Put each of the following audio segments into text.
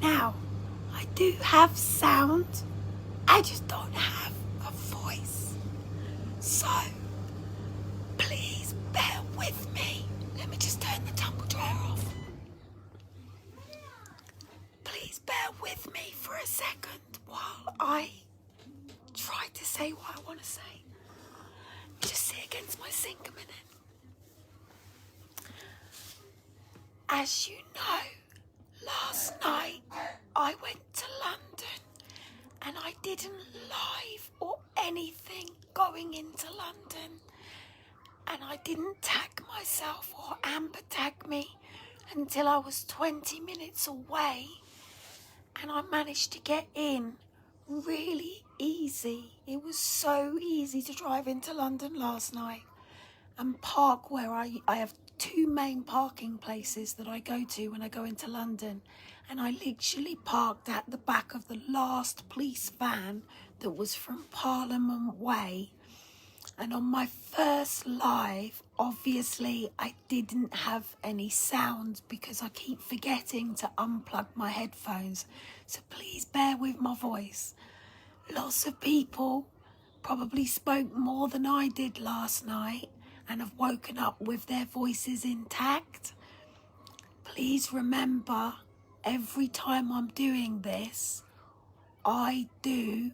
Now, I do have sound, I just don't have a voice. So, please bear with me. Let me just turn the tumble dryer off. Please bear with me for a second while I try to say what I want to say. Just sit against my sink a minute. As you know, last night I went to London and I didn't live or anything going into London, and I didn't tag myself or Amber tag me until I was 20 minutes away, and I managed to get in really easy. It was so easy to drive into London last night and park where I have two main parking places that I go to when I go into London, and I literally parked at the back of the last police van that was from Parliament Way. And on my first live, obviously I didn't have any sound because I keep forgetting to unplug my headphones, so please bear with my voice. Lots of people probably spoke more than I did last night and have woken up with their voices intact. Please remember, every time I'm doing this, I do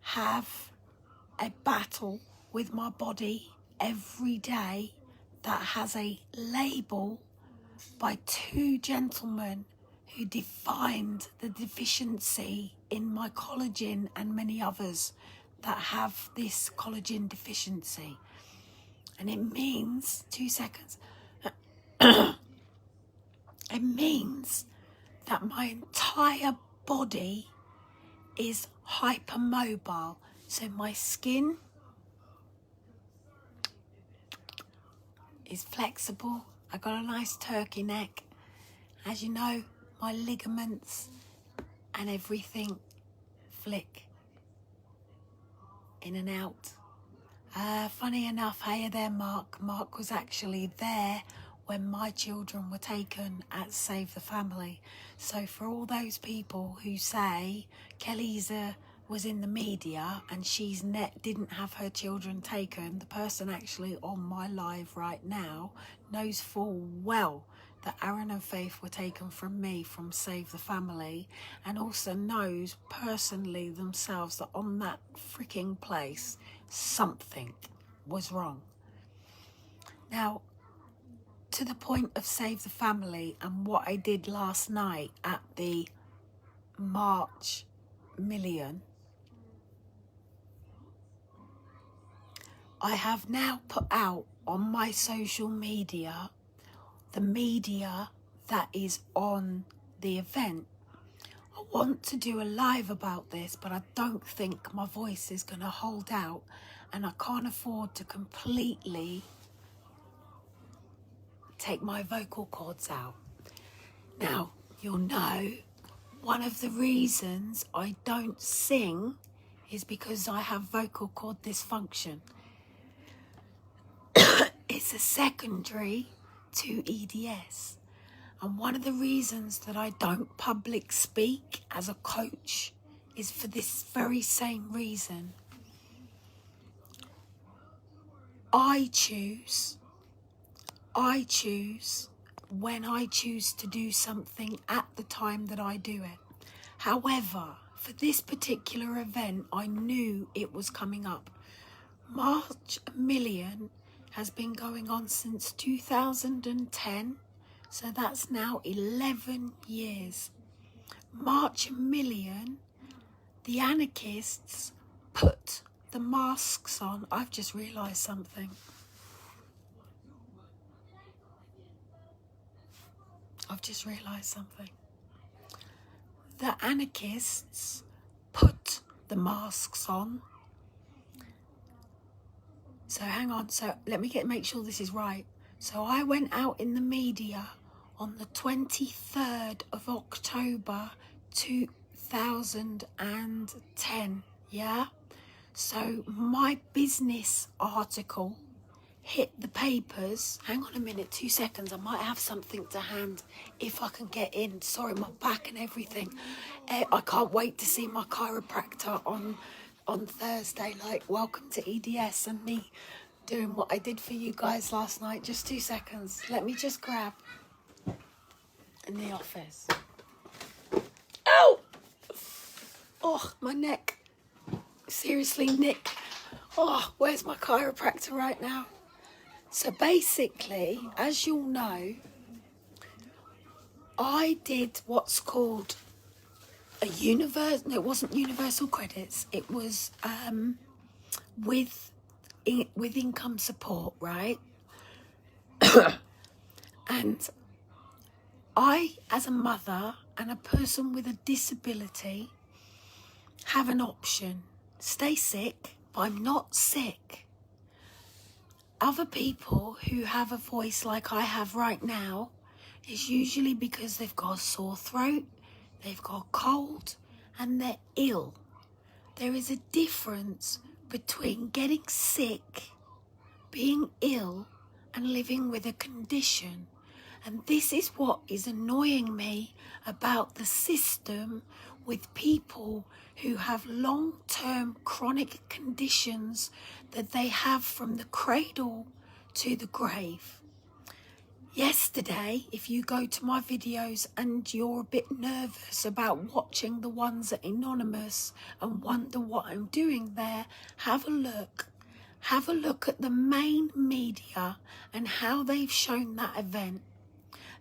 have a battle with my body every day that has a label by two gentlemen who defined the deficiency in my collagen and many others that have this collagen deficiency. And it means, 2 seconds, it means that my entire body is hypermobile. So my skin is flexible. I got a nice turkey neck. As you know, my ligaments and everything flick in and out. Funny enough, hey there, Mark. Mark was actually there when my children were taken at Save the Family. So for all those people who say Kelly's was in the media and she's didn't have her children taken, the person actually on my live right now knows full well that Aaron and Faith were taken from me from Save the Family, and also knows personally themselves that on that freaking place something was wrong. Now, to the point of Save the Family and what I did last night at the March Million, I have now put out on my social media, the media that is on the event. I want to do a live about this, but I don't think my voice is going to hold out, and I can't afford to completely take my vocal cords out. Now, you'll know one of the reasons I don't sing is because I have vocal cord dysfunction. It's a secondary to EDS. And one of the reasons that I don't public speak as a coach is for this very same reason. I choose when I choose to do something at the time that I do it. However, for this particular event, I knew it was coming up. March Million has been going on since 2010, so that's now 11 years. March Million, the anarchists put the masks on. I've just realised something. The anarchists put the masks on. So hang on, so let me make sure this is right. So I went out in the media on the 23rd of October 2010, yeah? So my business article hit the papers. Hang on a minute, 2 seconds. I might have something to hand if I can get in. Sorry, my back and everything. I can't wait to see my chiropractor on Thursday. Like, welcome to EDS and me doing what I did for you guys last night. Just 2 seconds. Let me just grab in the office. Ow! Oh, my neck. Seriously, Nick. Oh, where's my chiropractor right now? So basically, as you'll know, I did what's called a it wasn't universal credits. It was with income support, right? And I, as a mother and a person with a disability, have an option. Stay sick, but I'm not sick. Other people who have a voice like I have right now is usually because they've got a sore throat, they've got a cold, and they're ill. There is a difference between getting sick, being ill, and living with a condition. And this is what is annoying me about the system with people who have long-term chronic conditions that they have from the cradle to the grave. Yesterday, if you go to my videos and you're a bit nervous about watching the ones at Anonymous and wonder what I'm doing there, have a look. Have a look at the main media and how they've shown that event.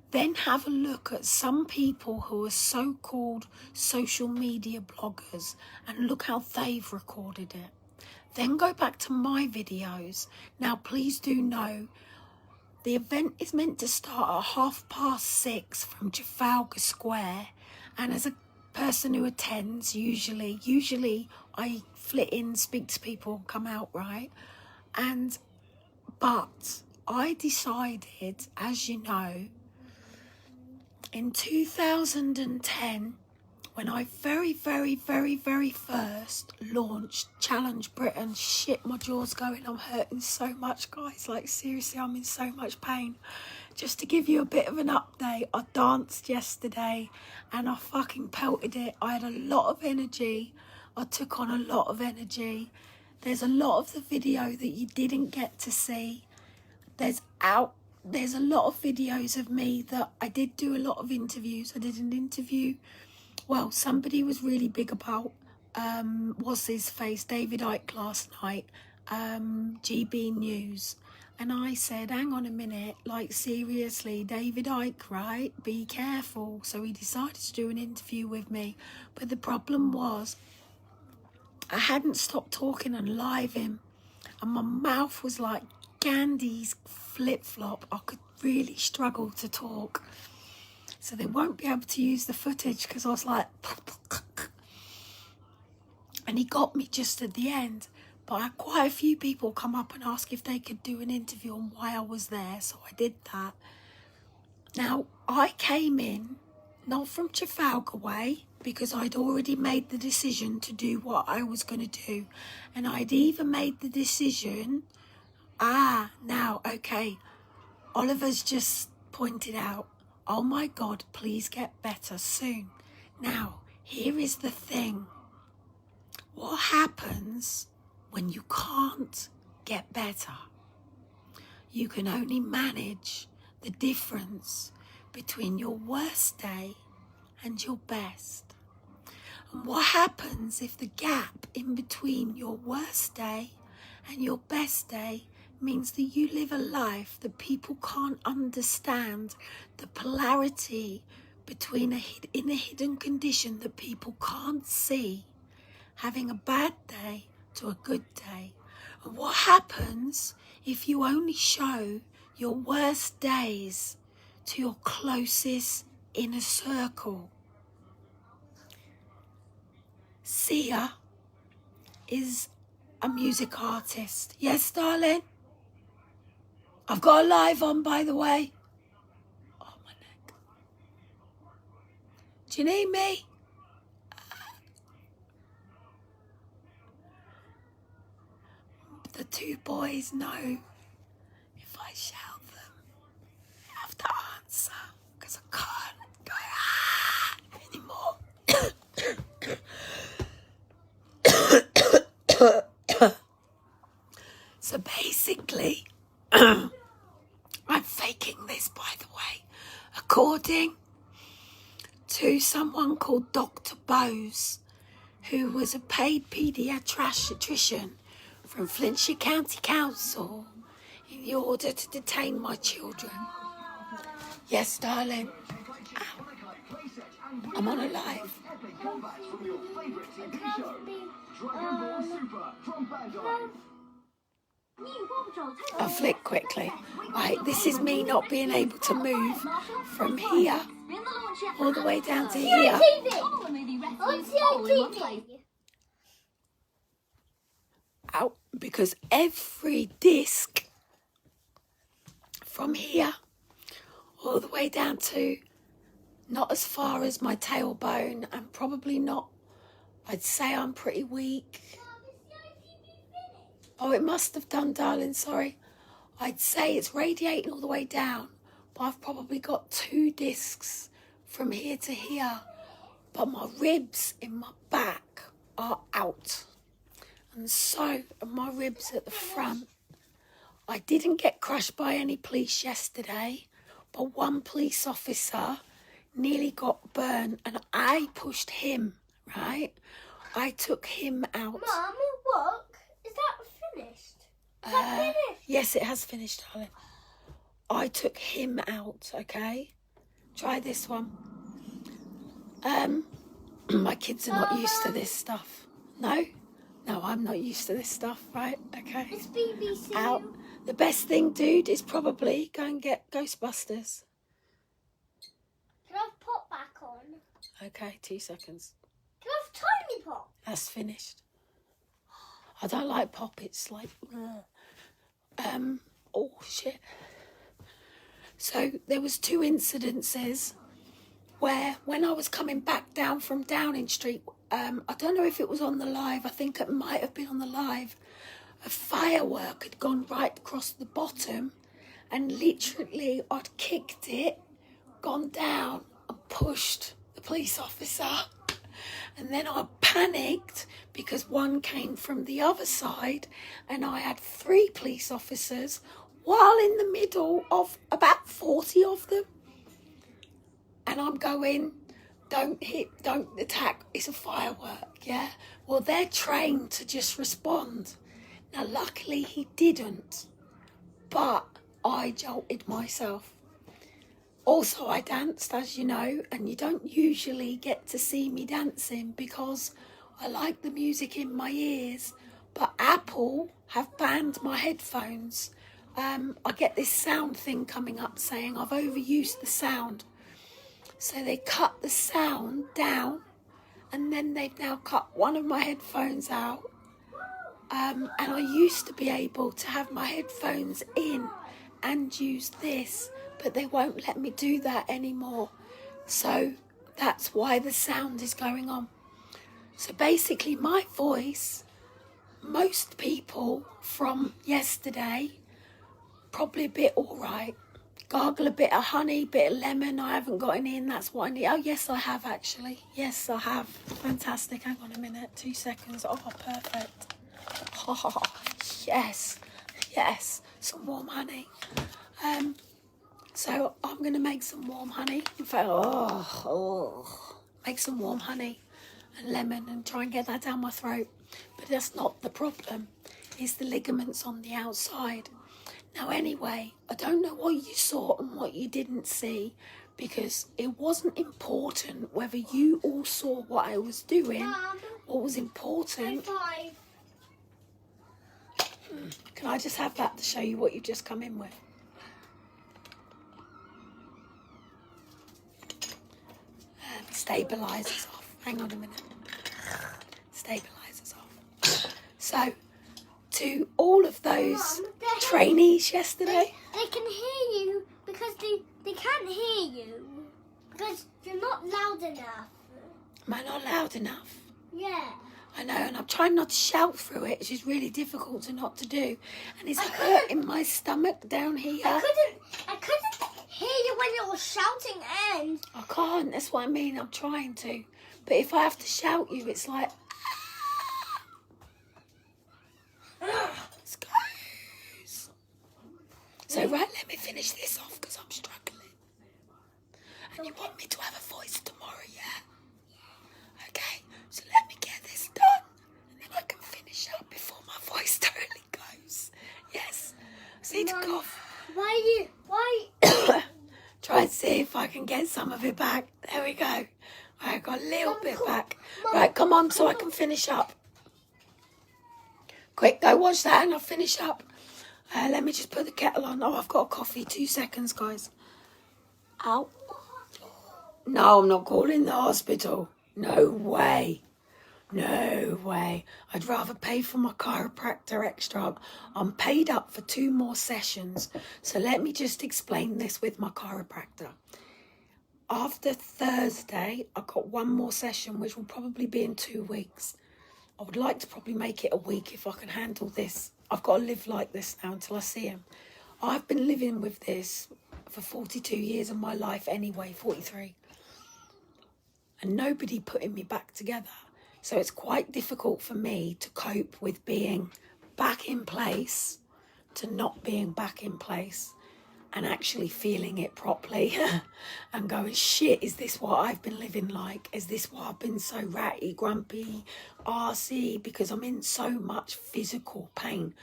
Then have a look at some people who are so-called social media bloggers and look how they've recorded it. Then go back to my videos. Now, please do know the event is meant to start at 6:30 from Trafalgar Square. And as a person who attends, usually I flit in, speak to people, come out, right? But I decided, as you know, in 2010, when I very first launched Challenge Britain, shit, my jaw's going, I'm hurting so much, guys, like seriously, I'm in so much pain. Just to give you a bit of an update, I danced yesterday and I fucking pelted it. I had a lot of energy. I took on a lot of energy. There's a lot of the video that you didn't get to see. There's a lot of videos of me that I did do a lot of interviews. I did an interview, well, somebody was really big about, what's his face, David Icke last night, GB News. And I said, hang on a minute, like seriously, David Icke, right? Be careful. So he decided to do an interview with me. But the problem was, I hadn't stopped talking and live him. And my mouth was like Gandhi's flip-flop. I could really struggle to talk. So they won't be able to use the footage because I was like... And he got me just at the end. But I had quite a few people come up and ask if they could do an interview on why I was there. So I did that. Now, I came in, not from Trafalgar Way, because I'd already made the decision to do what I was going to do. And I'd even made the decision... now, okay, Oliver's just pointed out, oh my God, please get better soon. Now, here is the thing. What happens when you can't get better? You can only manage the difference between your worst day and your best. And what happens if the gap in between your worst day and your best day means that you live a life that people can't understand, the polarity between in a hidden condition that people can't see, having a bad day to a good day? And what happens if you only show your worst days to your closest inner circle? Sia is a music artist. Yes, darling? I've got a live on, by the way. Oh, my neck. Do you need me? The two boys know if I shout them? You have to answer, because I can't go ah anymore. So basically, I'm faking this, by the way, according to someone called Dr. Bose, who was a paid paediatrician from Flintshire County Council, in the order to detain my children. Yes, darling. Ow. I'm on a live. I'll flick quickly. Right, this is me not being able to move from here all the way down to here. Out, because every disc from here all the way down to not as far as my tailbone, and probably not, I'd say I'm pretty weak. Oh, it must have done, darling, sorry. I'd say it's radiating all the way down, but I've probably got 2 discs from here to here. But my ribs in my back are out. And so are my ribs at the front. I didn't get crushed by any police yesterday, but one police officer nearly got burnt, and I pushed him, right? I took him out. Mum, look. Is that finished? Is that finished? Yes, it has finished, darling. I took him out, okay? Try this one. My kids are not used to this stuff. No? No, I'm not used to this stuff, right? Okay. It's BBC. Out. The best thing, dude, is probably go and get Ghostbusters. Can I have pop back on? Okay, 2 seconds. Can I have tiny pop? That's finished. I don't like pop, it's like... oh, shit. So, there was 2 incidences where, when I was coming back down from Downing Street, I don't know if it was on the live, I think it might have been on the live, a firework had gone right across the bottom, and literally I'd kicked it, gone down and pushed the police officer, and then I panicked because one came from the other side, and I had 3 police officers while in the middle of about 40 of them. And I'm going, don't hit, don't attack, it's a firework, yeah? Well, they're trained to just respond. Now, luckily he didn't, but I jolted myself. Also, I danced, as you know, and you don't usually get to see me dancing because I like the music in my ears, but Apple have banned my headphones. I get this sound thing coming up saying I've overused the sound. So they cut the sound down, and then they've now cut one of my headphones out. And I used to be able to have my headphones in and use this, but they won't let me do that anymore. So that's why the sound is going on. So basically my voice, most people from yesterday, probably a bit all right. Gargle a bit of honey, bit of lemon. I haven't got any in, that's what I need. Oh, yes, I have, actually. Yes, I have. Fantastic. Hang on a minute. 2 seconds. Oh, perfect. Oh, yes. Yes. Some warm honey. So I'm going to make some warm honey. In fact, make some warm honey and lemon and try and get that down my throat. But that's not the problem. It's the ligaments on the outside. Now, anyway, I don't know what you saw and what you didn't see, because it wasn't important whether you all saw what I was doing. Mum, what was important... high five. Can I just have that to show you what you've just come in with? Stabilisers off. Hang on a minute. Stabilisers off. So... to all of those trainees yesterday. They can hear you because they can't hear you because you're not loud enough. Am I not loud enough? Yeah. I know, and I'm trying not to shout through it. It's just really difficult to not to do. And it's hurting my stomach down here. I couldn't hear you when you were shouting and... I can't, that's what I mean. I'm trying to. But if I have to shout you, it's like... Let's go. So, right, let me finish this off because I'm struggling. And you want me to have a voice tomorrow, yeah? Okay, so let me get this done. And then I can finish up before my voice totally goes. Yes. I need to cough. Why? Try and see if I can get some of it back. There we go. I got a little bit back. Right, come on so I can finish up. Quick, go watch that and I'll finish up. Let me just put the kettle on. Oh, I've got a coffee. 2 seconds, guys. Ow. No, I'm not calling the hospital. No way. No way. I'd rather pay for my chiropractor extra. I'm paid up for 2 more sessions. So let me just explain this with my chiropractor. After Thursday, I've got 1 more session, which will probably be in 2 weeks. I would like to probably make it a week if I can handle this. I've got to live like this now until I see him. I've been living with this for 42 years of my life anyway, 43. And nobody putting me back together. So it's quite difficult for me to cope with being back in place to not being back in place and actually feeling it properly and going, shit, is this what I've been living like? Is this why I've been so ratty, grumpy, arsey? Because I'm in so much physical pain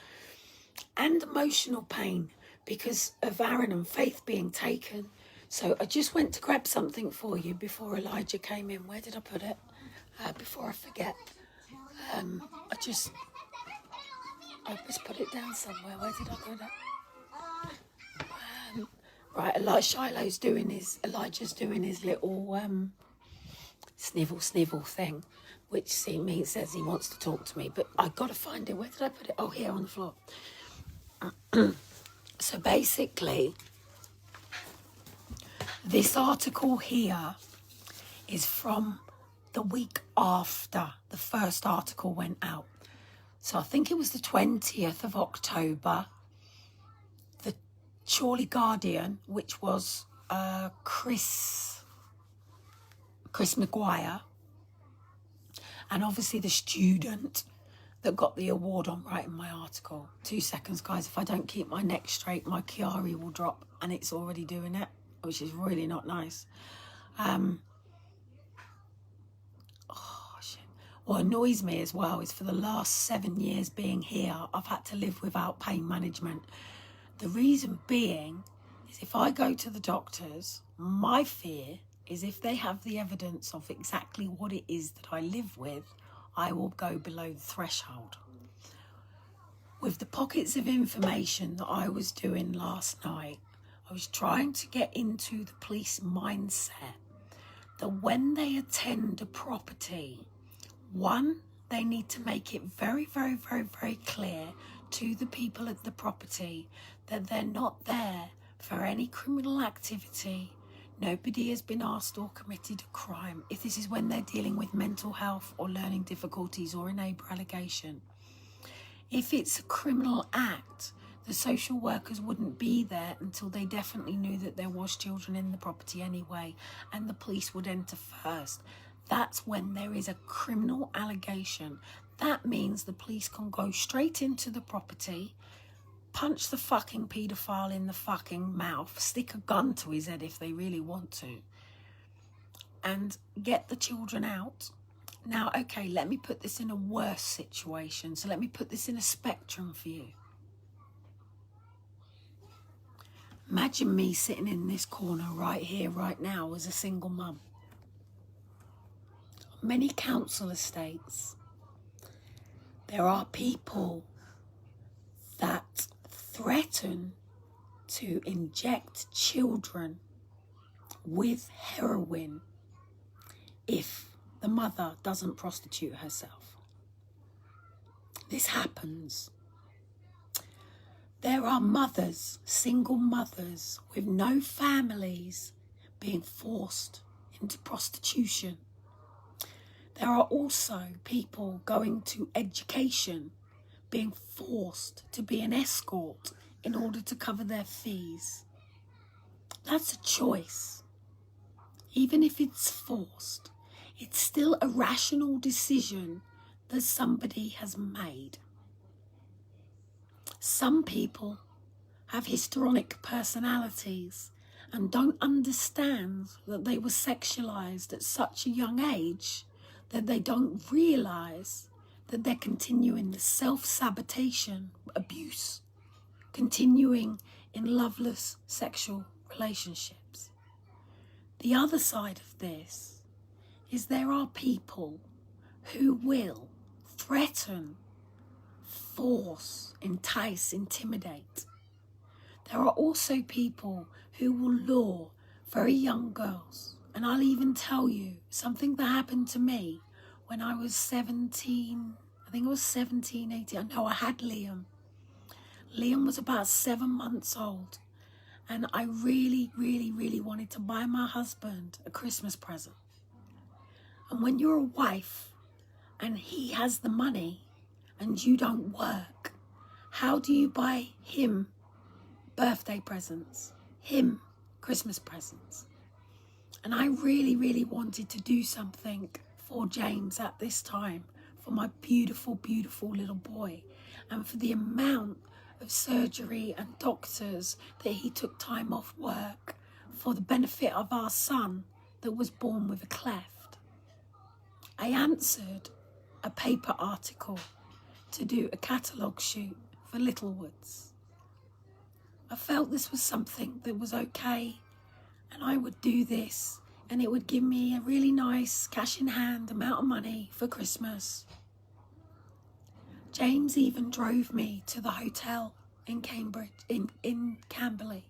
and emotional pain because of Aaron and Faith being taken. So I just went to grab something for you before Elijah came in. Where did I put it? Before I forget. I just put it down somewhere. Where did I put it? Right, Elijah's doing his little snivel thing, which says he wants to talk to me, but I've got to find it. Where did I put it? Oh, here on the floor. So basically, this article here is from the week after the first article went out. So I think it was the 20th of October. The Chorley Guardian, which was Chris McGuire, and obviously the student that got the award on writing my article. 2 seconds, guys. If I don't keep my neck straight, my Chiari will drop, and it's already doing it, which is really not nice. What annoys me as well is for the last 7 years being here, I've had to live without pain management. The reason being is if I go to the doctors, my fear is if they have the evidence of exactly what it is that I live with, I will go below the threshold. With the pockets of information that I was doing last night, I was trying to get into the police mindset that when they attend a property, one, they need to make it very, very, very, very clear to the people at the property that they're not there for any criminal activity. Nobody has been asked or committed a crime. If this is when they're dealing with mental health or learning difficulties or a neighbour allegation. If it's a criminal act, the social workers wouldn't be there until they definitely knew that there was children in the property anyway, and the police would enter first. That's when there is a criminal allegation. That means the police can go straight into the property, punch the fucking paedophile in the fucking mouth, stick a gun to his head if they really want to, and get the children out. Now, okay, let me put this in a worse situation. So let me put this in a spectrum for you. Imagine me sitting in this corner right here, right now, as a single mum. Many council estates, there are people that threaten to inject children with heroin if the mother doesn't prostitute herself. This happens. There are mothers, single mothers with no families, being forced into prostitution. There are also people going to education being forced to be an escort in order to cover their fees. That's a choice. Even if it's forced, it's still a rational decision that somebody has made. Some people have histrionic personalities and don't understand that they were sexualized at such a young age that they don't realize that they're continuing the self-sabotation, abuse, continuing in loveless sexual relationships. The other side of this is there are people who will threaten, force, entice, intimidate. There are also people who will lure very young girls. And I'll even tell you something that happened to me when I was 17, I think I was 17, 18. No, I had Liam. Liam was about 7 months old. And I really, really, really wanted to buy my husband a Christmas present. And when you're a wife and he has the money and you don't work, how do you buy him birthday presents, him Christmas presents? And I really, really wanted to do something for James at this time, for my beautiful, beautiful little boy, and for the amount of surgery and doctors that he took time off work for the benefit of our son that was born with a cleft. I answered a paper article to do a catalogue shoot for Littlewoods. I felt this was something that was okay, and I would do this, and it would give me a really nice cash in hand amount of money for Christmas. James even drove me to the hotel in Cambridge, in Camberley.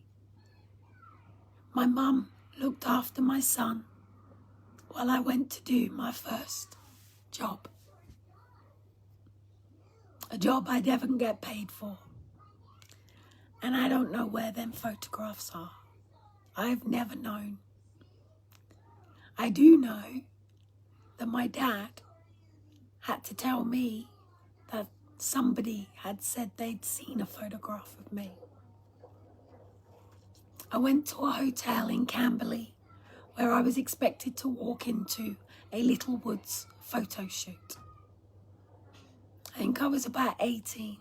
My mum looked after my son while I went to do my first job. A job I didn't get paid for. And I don't know where them photographs are. I've never known. I do know that my dad had to tell me that somebody had said they'd seen a photograph of me. I went to a hotel in Camberley where I was expected to walk into a Littlewoods photo shoot. I think I was about 18.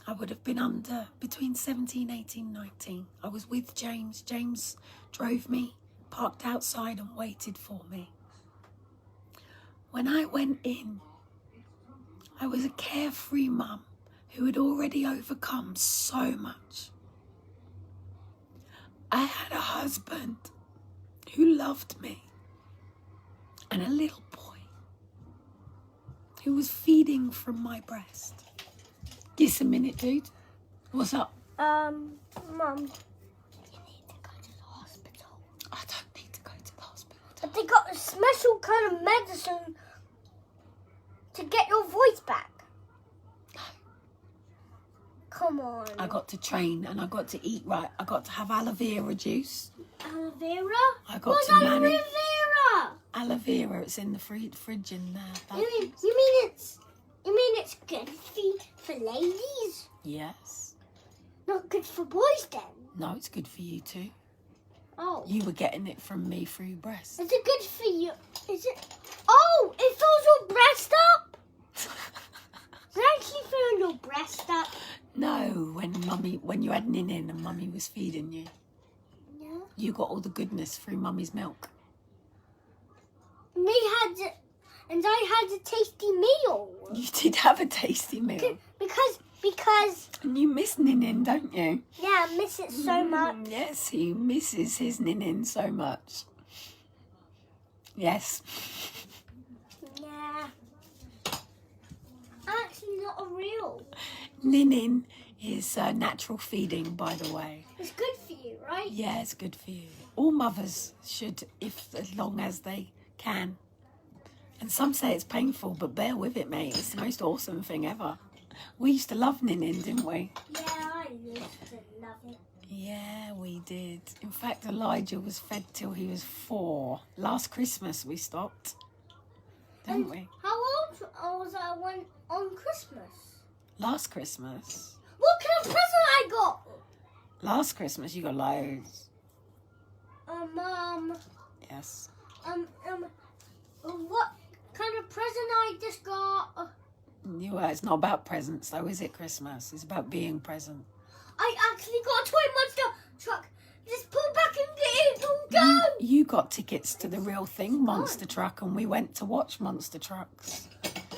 I would have been under between 17, 18, 19. I was with James. James drove me, parked outside and waited for me. When I went in, I was a carefree mum who had already overcome so much. I had a husband who loved me and a little boy who was feeding from my breast. Just a minute, dude. What's up? Mum, you need to go to the hospital. I don't need to go to the hospital. But they got a special kind of medicine to get your voice back. No. Come on. I got to train and I got to eat right. I got to have aloe vera juice. Aloe vera? I got What's to aloe manage. vera? Aloe vera, it's in the fridge in there. You mean it's good for ladies? Yes. Not good for boys then? No, it's good for you too. Oh. You were getting it from me through breast. Is it good for you? Is it? Oh, it fills your breast up? Does it actually fill your breast up? No, when you had Ninin and Mummy was feeding you. No. You got all the goodness through Mummy's milk. And I had a tasty meal. You did have a tasty meal. Because And you miss Ninin, don't you? yeah, I miss it so much. Yes, he misses his Ninin so much. Yes. Yeah. Actually not a real. Ninin is natural feeding, by the way. It's good for you, right? Yeah, it's good for you. All mothers should, as long as they can. And some say it's painful, but bear with it, mate. It's the most awesome thing ever. We used to love Ninin, didn't we? Yeah, I used to love it. Yeah, we did. In fact, Elijah was fed till he was 4. Last Christmas we stopped, didn't we? How old was I on Christmas? Last Christmas. What kind of present I got? Last Christmas you got loads. Yes. What kind of present I just got? It's not about presents though, is it, Christmas? It's about being present. I actually got a toy monster truck. Just pull back and get it. Go! You got tickets to the real thing, Monster Truck, and we went to watch Monster Trucks.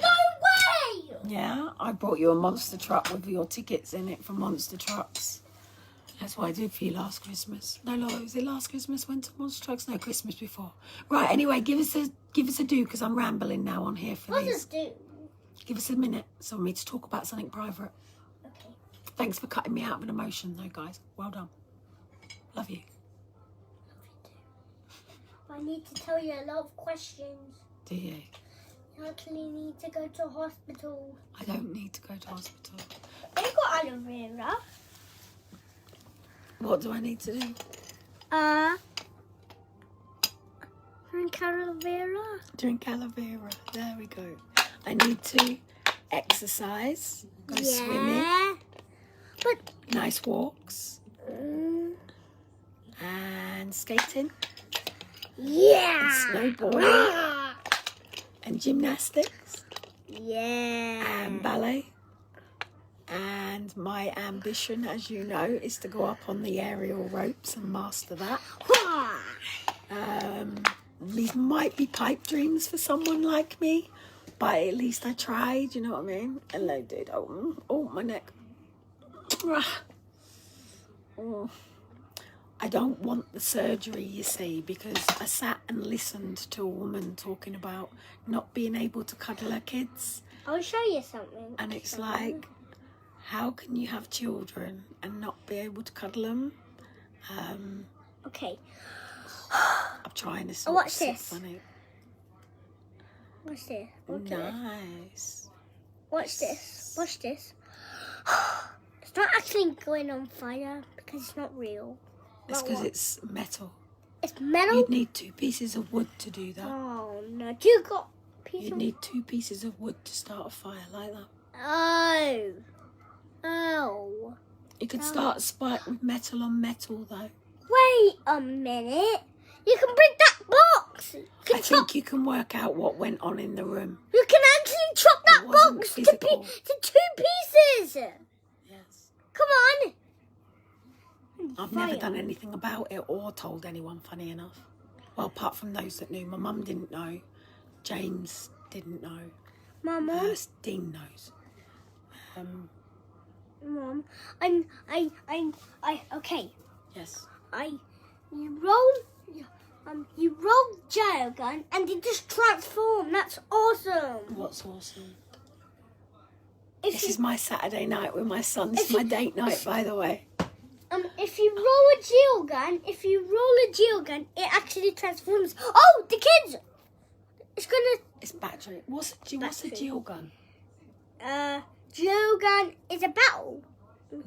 No way! Yeah, I brought you a Monster Truck with your tickets in it for Monster Trucks. That's what I did for you last Christmas. No, was it last Christmas went to Monster Trucks? No, Christmas before. Right, anyway, give us a do, because I'm rambling now on here for What these. does do? Give us a minute so me to talk about something private. Okay. Thanks for cutting me out of an emotion though, guys. Well done. Love you. I need to tell you a lot of questions. Do you? You actually need to go to hospital. I don't need to go to hospital. I got aloe vera. What do I need to do? Drink aloe vera. Drink aloe vera. There we go. I need to exercise, go swimming, But nice walks, and skating, yeah. and snowboarding, and gymnastics, Yeah. and ballet. And my ambition, as you know, is to go up on the aerial ropes and master that. These might be pipe dreams for someone like me, but at least I tried, you know what I mean? Hello, dude. Oh, my neck. Oh. I don't want the surgery, you see, because I sat and listened to a woman talking about not being able to cuddle her kids. I'll show you something. And it's like, how can you have children and not be able to cuddle them? Okay. I'm trying to sort Watch of sit this. funny. Watch this. Watch this. Nice. Watch this. Watch this. It's not actually going on fire because it's not real. It's because it's metal. It's metal? You'd need 2 pieces of wood to do that. Oh, no. Do you got You'd need 2 pieces of wood to start a fire like that. Oh. Oh. You could start a spark with metal on metal, though. Wait a minute. You can break that box. I think you can work out what went on in the room. You can actually chop that wasn't box to physical. 2 pieces. Yes. Come on. I've never done anything about it or told anyone, funny enough. Well, apart from those that knew. My mum didn't know. James didn't know. Mama. Dean knows. Mom, okay. Yes. You roll gel gun and it just transforms. That's awesome. What's awesome? If This you, is my Saturday night with my son. It's my date night, by the way. if you roll a gel gun, it actually transforms. Oh, the kids! It's battery. What's a gel gun? Gel gun is a battle.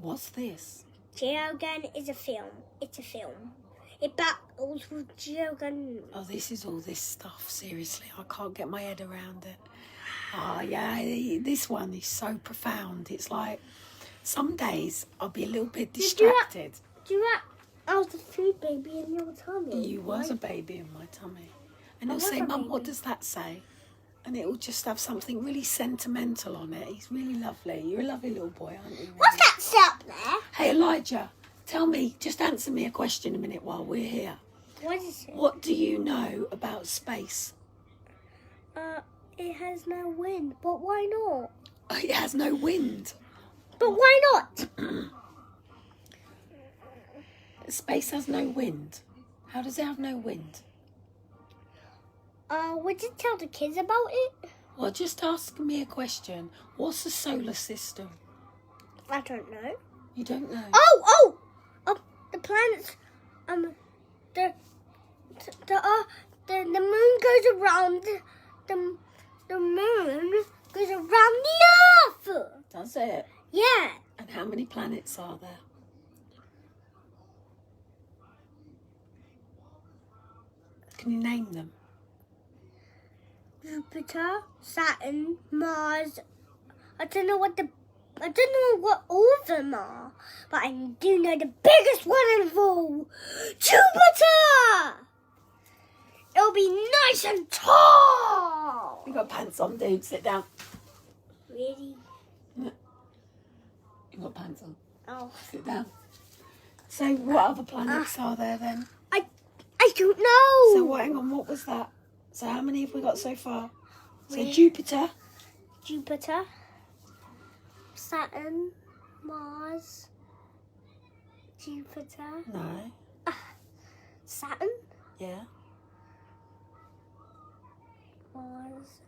What's this? Gel gun is a film. It's a film. It battles with gel gun. Oh, this is all this stuff. Seriously, I can't get my head around it. Oh, yeah, this one is so profound. It's like, some days I'll be a little bit distracted. I was a food baby in your tummy. You was a baby in my tummy. And it'll was say, a Mum, baby. what does that say? And it'll just have something really sentimental on it. He's really lovely. You're a lovely little boy, aren't you? Really? What's that set up there? Hey, Elijah, tell me, just answer me a question a minute while we're here. What is it? What do you know about space? It has no wind, but why not? It has no wind. But why not? Space has no wind. How does it have no wind? Would you tell the kids about it? Well, just ask me a question. What's the solar system? I don't know. You don't know? Oh, the planets, the moon goes around, the moon goes around the earth. Does it? Yeah. And how many planets are there? Can you name them? Jupiter, Saturn, Mars. I don't know what all of them are, but I do know the biggest one of all, Jupiter. It'll be nice and tall. You got pants on, dude. Sit down. Really? You got pants on. Oh. Sit down. So what other planets are there then? I don't know. So hang on, what was that? So how many have we got so far? So Really? Jupiter. Jupiter, Saturn, Mars, Jupiter, No. Saturn, Yeah. Mars.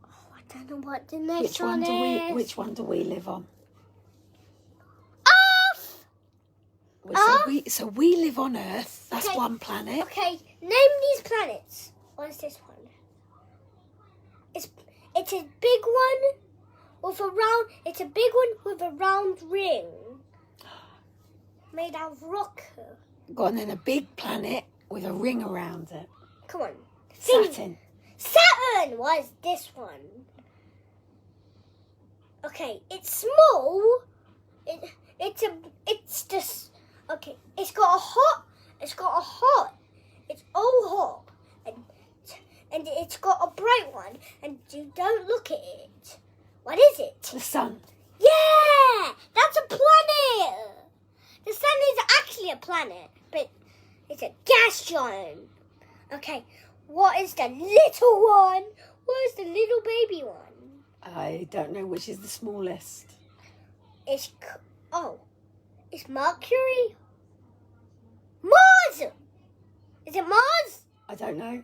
Oh, I don't know what the next one is. Which one do we live on? Earth. So we live on Earth. That's Okay. one planet. Okay, name these planets. What is this one? It's a big one with a round. It's a big one with a round ring made out of rock. Go on then, a big planet with a ring around it. Come on. Saturn. Saturn was this one. Okay, it's small. It's just okay. It's got a hot. It's all hot, and it's got a bright one. And you don't look at it. What is it? The sun. Yeah, that's a planet. The sun is actually a planet, but it's a gas giant. Okay, what is the little one? What is the little baby one? I don't know which is the smallest. It's Mercury. Mars. Is it Mars? I don't know.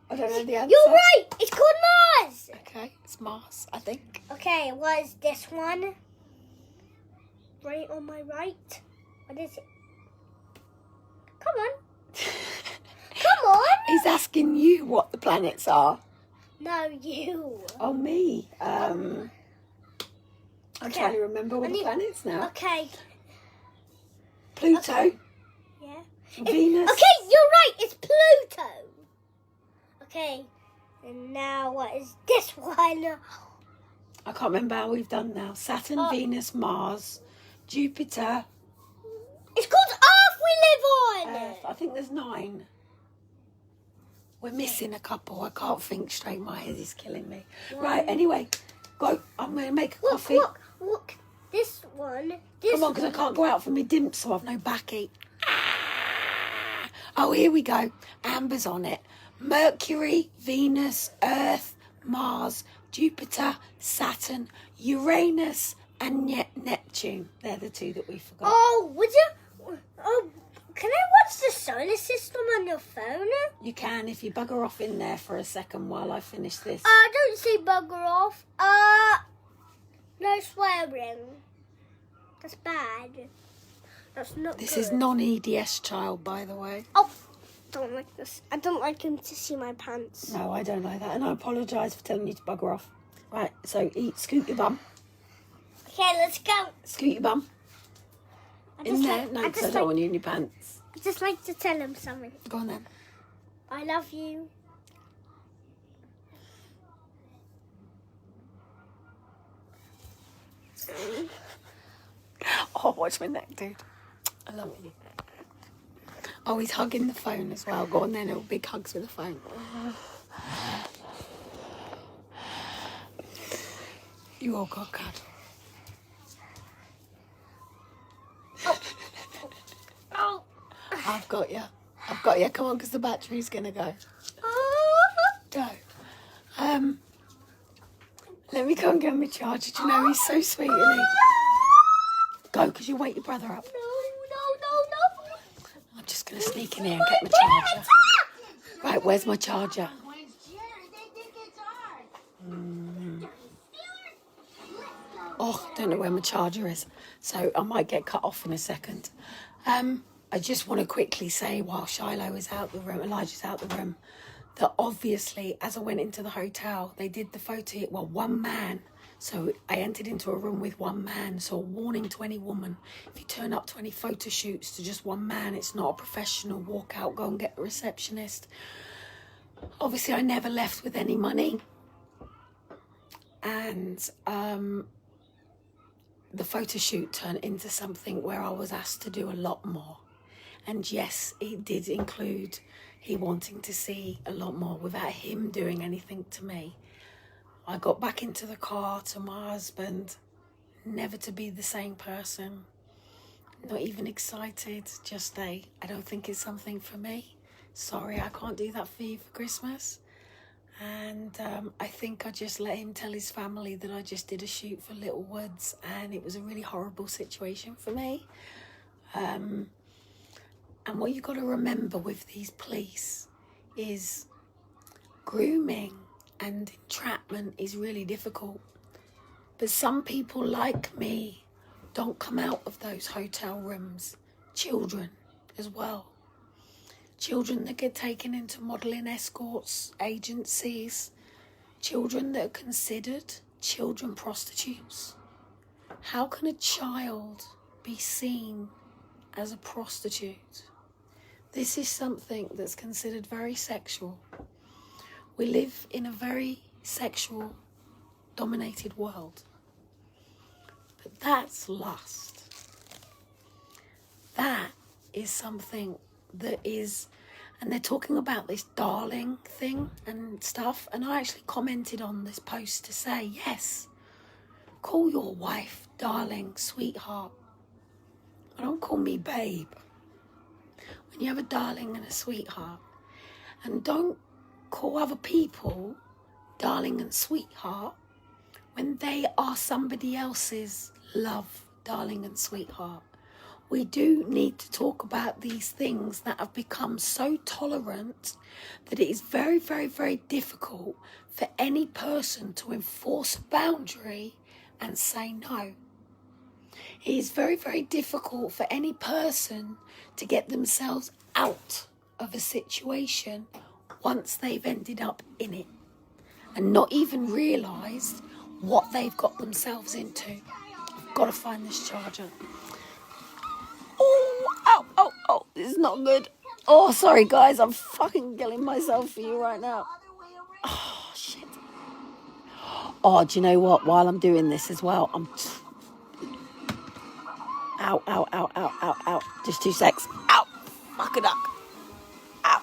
I don't know the answer. You're right. It's called Mars. Okay, it's Mars, I think. Okay, what is this one? Right on my right. What is it? Come on. Come on. He's asking you what the planets are. No, you. Oh, me. I'm trying to remember all the planets now. Okay. Pluto. Okay. Yeah. Venus. Okay, you're right. It's Pluto. Okay. And now what is this one? I can't remember how we've done now. Saturn, Venus, Mars, Jupiter. It's called Earth we live on. Earth. I think there's 9. We're missing a couple. I can't think straight. My head is killing me. Right, anyway. Go. I'm going to make a coffee. Look. This one. Come on, because I can't go out for my dimps, so I've no baccy. Ah! Oh, here we go. Amber's on it. Mercury, Venus, Earth, Mars, Jupiter, Saturn, Uranus, and Neptune. They're the 2 that we forgot. Oh, would you? Oh, can I watch the solar system on your phone? You can if you bugger off in there for a second while I finish this. Don't say bugger off. No swearing. That's bad. That's not This good. is non-EDS child, by the way. Oh, don't like this. I don't like him to see my pants. No, I don't like that. And I apologise for telling you to bugger off. Right, so scoot your bum. Okay, let's go. Scoot your bum. In there? No, because I don't want you in your pants. I just like to tell him something. Go on then. I love you. Oh, watch my neck, dude. I love you. Oh, he's hugging the phone as well. Go on then, little big hugs with the phone. You all got cuddle. Oh. I've got you. Come on, because the battery's going to go. Go. Let me go and get my charger. Do you know, he's so sweet, isn't he? Go, because you'll wake your brother up. No. I'm just going to sneak in here and get my charger. Right, where's my charger? Oh, I don't know where my charger is. So I might get cut off in a second. I just want to quickly say, while Shiloh is out the room, Elijah's out the room, that obviously, as I went into the hotel, they did the photo. Well, one man So I entered into a room with one man. So a warning to any woman, if you turn up to any photo shoots to just one man, it's not a professional. Walk out, go and get a receptionist. Obviously, I never left with any money. And the photo shoot turned into something where I was asked to do a lot more. And yes, it did include he wanting to see a lot more without him doing anything to me. I got back into the car to my husband, never to be the same person, not even excited, just I don't think it's something for me. Sorry, I can't do that for you for Christmas. And I think I just let him tell his family that I just did a shoot for Little Woods, and it was a really horrible situation for me. And what you got to remember with these police is grooming and entrapment is really difficult. But some people like me don't come out of those hotel rooms. Children as well. Children that get taken into modelling escorts, agencies. Children that are considered children prostitutes. How can a child be seen as a prostitute? This is something that's considered very sexual. We live in a very sexual dominated world. But that's lust. That is something that is, and they're talking about this darling thing and stuff, and I actually commented on this post to say, yes, call your wife darling, sweetheart, but don't call me babe. When you have a darling and a sweetheart, and don't call other people darling and sweetheart when they are somebody else's love, darling and sweetheart. We do need to talk about these things that have become so tolerant that it is very, very, very difficult for any person to enforce a boundary and say no. It is very, very difficult for any person to get themselves out of a situation once they've ended up in it and not even realised what they've got themselves into. I've got to find this charger. Oh, this is not good. Oh, sorry guys, I'm fucking killing myself for you right now. Oh, shit. Oh, do you know what? While I'm doing this as well, Ow. Just 2 secs. Ow. Fuck it up. Ow.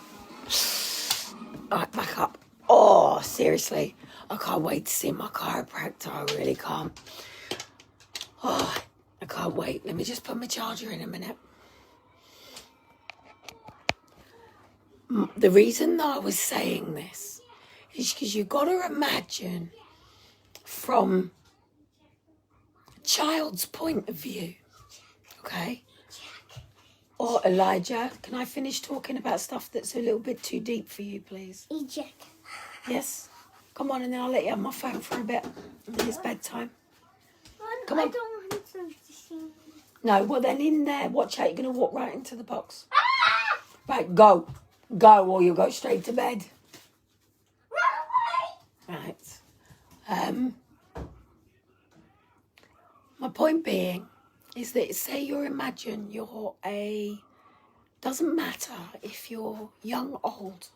Alright, back up. Oh, seriously. I can't wait to see my chiropractor. I really can't. Oh, I can't wait. Let me just put my charger in a minute. The reason that I was saying this is because you've got to imagine from a child's point of view, okay? Or Elijah, can I finish talking about stuff that's a little bit too deep for you, please? Eject. Yes? Come on, and then I'll let you have my phone for a bit. It's bedtime. Come on. I don't want them to see me. No, well then in there, watch out, you're going to walk right into the box. Right, go. Go, or you'll go straight to bed. Run away! Right. My point being is that say doesn't matter if you're young or old,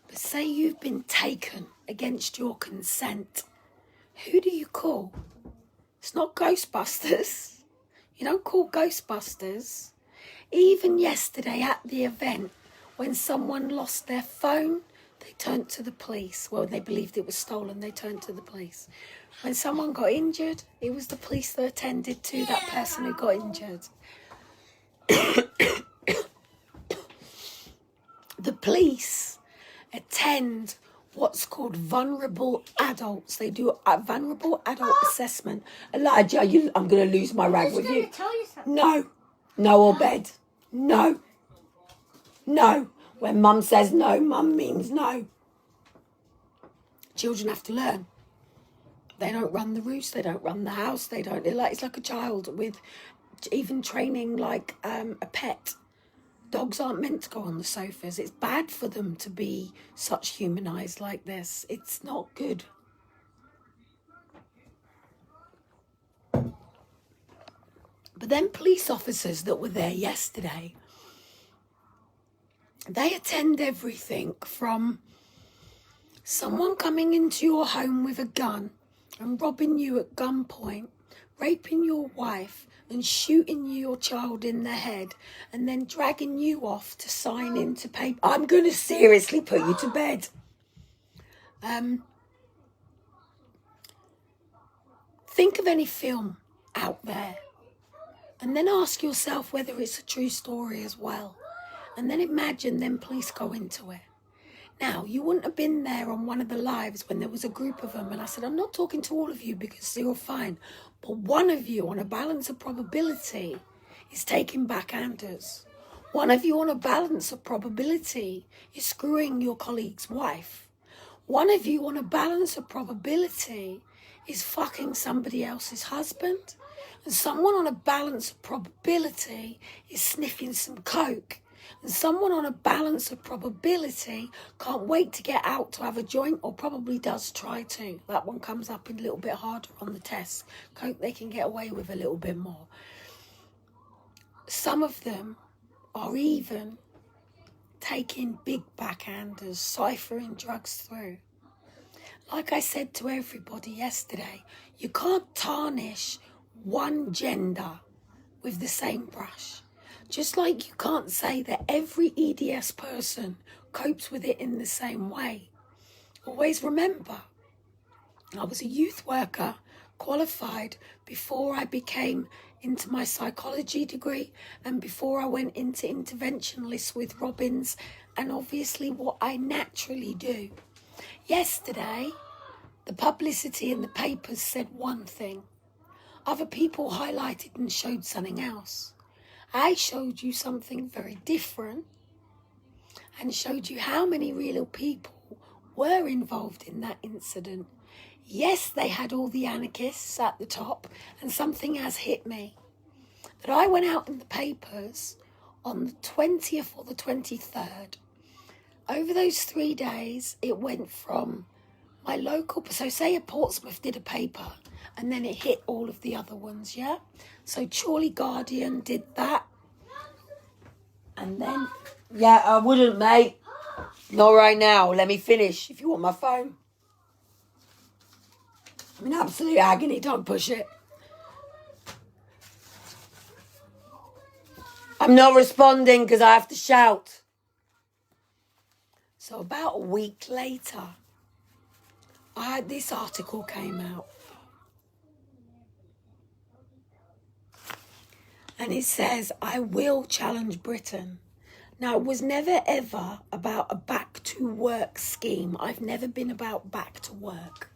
but say you've been taken against your consent, who do you call? It's not Ghostbusters. You don't call Ghostbusters. Even yesterday at the event, when someone lost their phone, they turned to the police. Well, they believed it was stolen, they turned to the police. When someone got injured, it was the police that attended to that person who got injured. The police attend what's called vulnerable adults. They do a vulnerable adult assessment. Elijah, I'm going to lose my rag with you. Tell you something. No or bed. No. When mum says no, mum means no. Children have to learn. They don't run the roost, they don't run the house, it's like a child with even training like a pet. Dogs aren't meant to go on the sofas. It's bad for them to be such humanised like this. It's not good. But then police officers that were there yesterday, they attend everything from someone coming into your home with a gun and robbing you at gunpoint, raping your wife and shooting your child in the head, and then dragging you off to sign into paper. I'm going to seriously put you to bed. Think of any film out there and then ask yourself whether it's a true story as well. And then imagine them police go into it. Now, you wouldn't have been there on one of the lives when there was a group of them. And I said, I'm not talking to all of you because you're fine. But one of you on a balance of probability is taking backhanders. One of you on a balance of probability is screwing your colleague's wife. One of you on a balance of probability is fucking somebody else's husband. And someone on a balance of probability is sniffing some coke. And someone on a balance of probability can't wait to get out to have a joint, or probably does try to. That one comes up a little bit harder on the test. Coke they can get away with a little bit more. Some of them are even taking big backhanders, ciphering drugs through. Like I said to everybody yesterday, you can't tarnish one gender with the same brush. Just like you can't say that every EDS person copes with it in the same way. Always remember, I was a youth worker, qualified before I became into my psychology degree and before I went into interventionalists with Robbins, and obviously what I naturally do. Yesterday, the publicity in the papers said one thing. Other people highlighted and showed something else. I showed you something very different and showed you how many real people were involved in that incident. Yes, they had all the anarchists at the top, and something has hit me. That I went out in the papers on the 20th or the 23rd. Over those 3 days, it went from my local, so say a Portsmouth did a paper, and then it hit all of the other ones, yeah? So Chorley Guardian did that. And then... Yeah, I wouldn't, mate. Not right now. Let me finish if you want my phone. I'm in absolute agony. Don't push it. I'm not responding because I have to shout. So about a week later, this article came out. And it says, I will challenge Britain. Now, it was never ever about a back to work scheme. I've never been about back to work.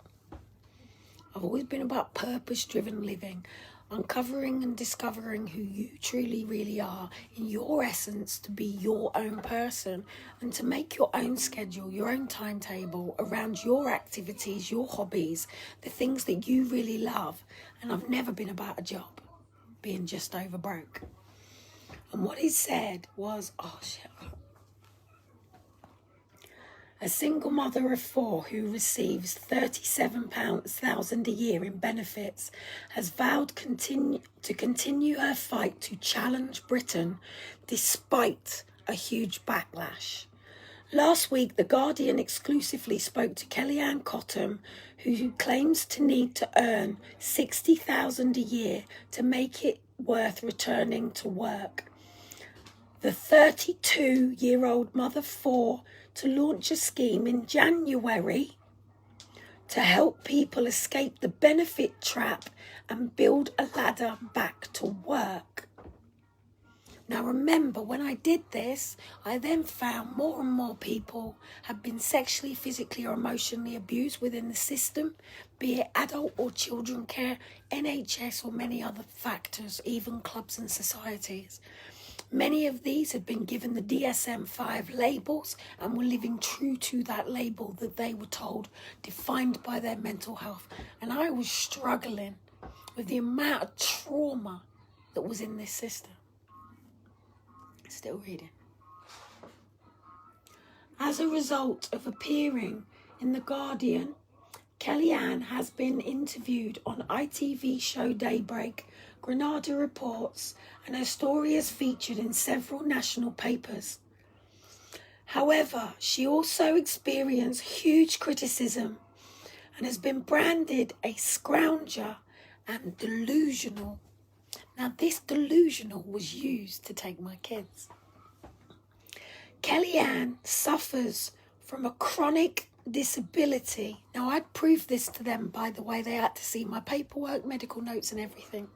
I've always been about purpose-driven living, uncovering and discovering who you truly, really are in your essence, to be your own person and to make your own schedule, your own timetable around your activities, your hobbies, the things that you really love. And I've never been about a job, being just over broke. And what he said was, a single mother of 4 who receives £37,000 a year in benefits has vowed to continue her fight to challenge Britain despite a huge backlash. Last week, The Guardian exclusively spoke to Kellie Cottam, who claims to need to earn £60,000 a year to make it worth returning to work. The 32-year-old mother of 4 to launch a scheme in January to help people escape the benefit trap and build a ladder back to work. Now remember, when I did this, I then found more and more people had been sexually, physically or emotionally abused within the system, be it adult or children care, NHS or many other factors, even clubs and societies. Many of these had been given the DSM-5 labels and were living true to that label that they were told, defined by their mental health. And I was struggling with the amount of trauma that was in this system. Still reading. As a result of appearing in The Guardian, Kellie has been interviewed on ITV show Daybreak Granada reports, and her story is featured in several national papers. However, she also experienced huge criticism and has been branded a scrounger and delusional. Now, this delusional was used to take my kids. Kellie suffers from a chronic disability. Now, I'd proved this to them, by the way. They had to see my paperwork, medical notes and everything.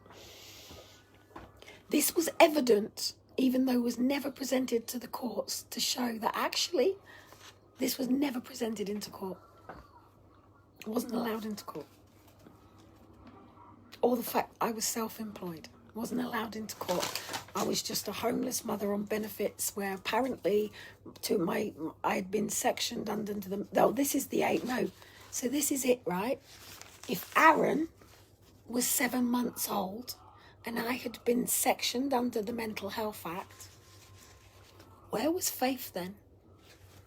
This was evident, even though it was never presented to the courts, to show that actually this was never presented into court. It wasn't allowed into court. Or the fact I was self-employed. Wasn't allowed into court. I was just a homeless mother on benefits where apparently I had been sectioned under them. No, this is the 8. No. So this is it, right? If Aaron was 7 months old and I had been sectioned under the Mental Health Act, where was Faith then?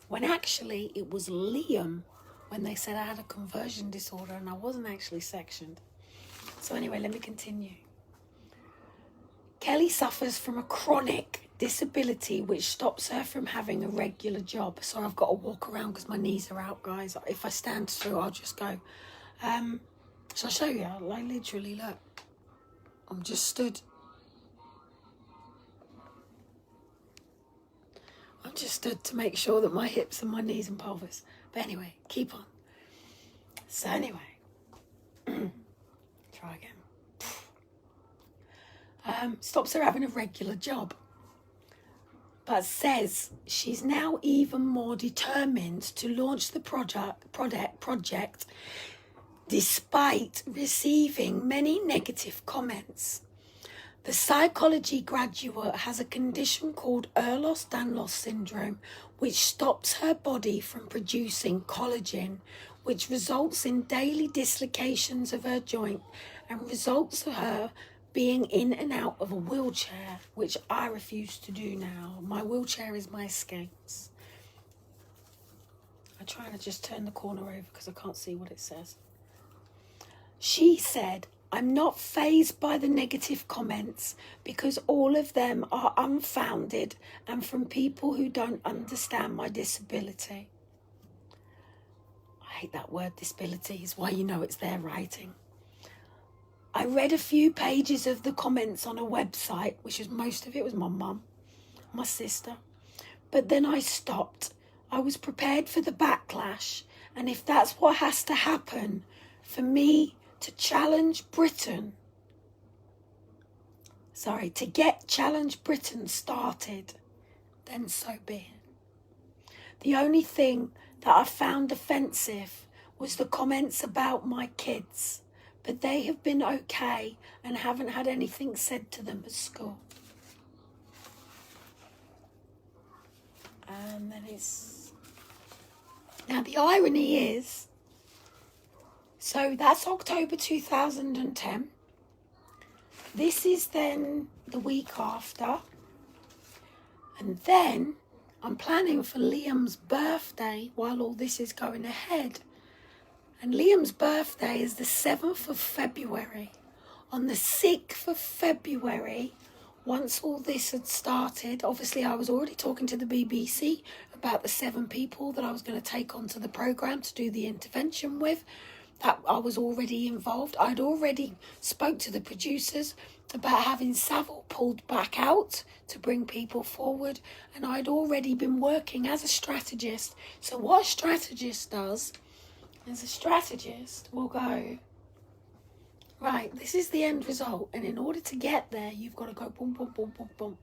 When actually it was Liam when they said I had a conversion disorder and I wasn't actually sectioned. So anyway, let me continue. Kellie suffers from a chronic disability which stops her from having a regular job. So I've got to walk around because my knees are out, guys. If I stand still, I'll just go. Shall I show you? Like, literally, look. I'm just stood. I'm just stood to make sure that my hips and my knees and pelvis. But anyway, keep on. So anyway, try again. Stops her having a regular job, but says she's now even more determined to launch the project despite receiving many negative comments. The psychology graduate has a condition called Ehlers-Danlos syndrome, which stops her body from producing collagen, which results in daily dislocations of her joint and results in her being in and out of a wheelchair, which I refuse to do now. My wheelchair is my escapes. I try to just turn the corner over because I can't see what it says. She said, I'm not fazed by the negative comments because all of them are unfounded and from people who don't understand my disability. I hate that word, disability, is why you know it's their writing. I read a few pages of the comments on a website, which is most of it was my mum, my sister. But then I stopped. I was prepared for the backlash. And if that's what has to happen for me to challenge Britain, to get Challenge Britain started, then so be it. The only thing that I found offensive was the comments about my kids. But they have been okay and haven't had anything said to them at school. And then it's... Now the irony is, so that's October 2010. This is then the week after. And then I'm planning for Liam's birthday while all this is going ahead. And Liam's birthday is the 7th of February. On the 6th of February, once all this had started, obviously I was already talking to the BBC about the 7 people that I was going to take onto the programme to do the intervention with. That I was already involved. I'd already spoke to the producers about having Savile pulled back out to bring people forward. And I'd already been working as a strategist. So what a strategist does, as a strategist, will go, right, this is the end result. And in order to get there, you've got to go boom, boom, boom, boom, boom.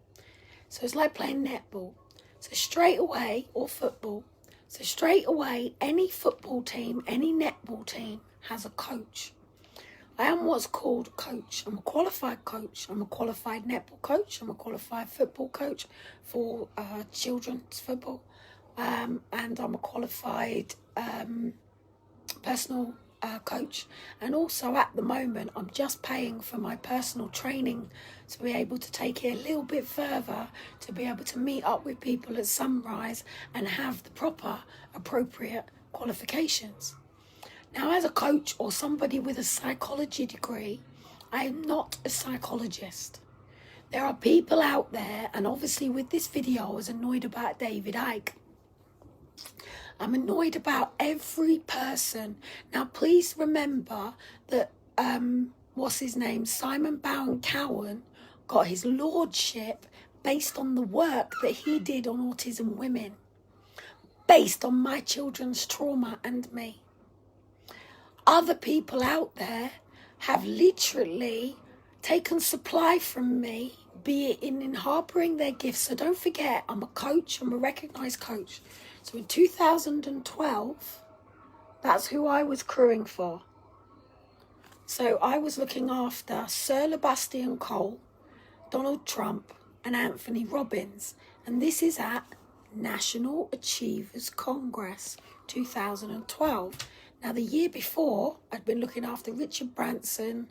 So it's like playing netball. So straight away, or football. So straight away, any football team, any netball team has a coach. I am what's called a coach. I'm a qualified coach. I'm a qualified netball coach. I'm a qualified football coach for children's football. And I'm a qualified personal coach. And also at the moment, I'm just paying for my personal training to be able to take it a little bit further, to be able to meet up with people at sunrise and have the proper, appropriate qualifications. Now, as a coach or somebody with a psychology degree, I am not a psychologist. There are people out there, and obviously with this video I was annoyed about David Icke. I'm annoyed about every person. Now please remember that, what's his name, Simon Bowen-Cowan got his lordship based on the work that he did on autism women, based on my children's trauma and me. Other people out there have literally taken supply from me, be it in harbouring their gifts. So don't forget, I'm a coach, I'm a recognised coach. So in 2012, that's who I was crewing for. So I was looking after Sir Sebastian Cole, Donald Trump and Anthony Robbins. And this is at National Achievers Congress 2012. Now the year before, I'd been looking after Richard Branson,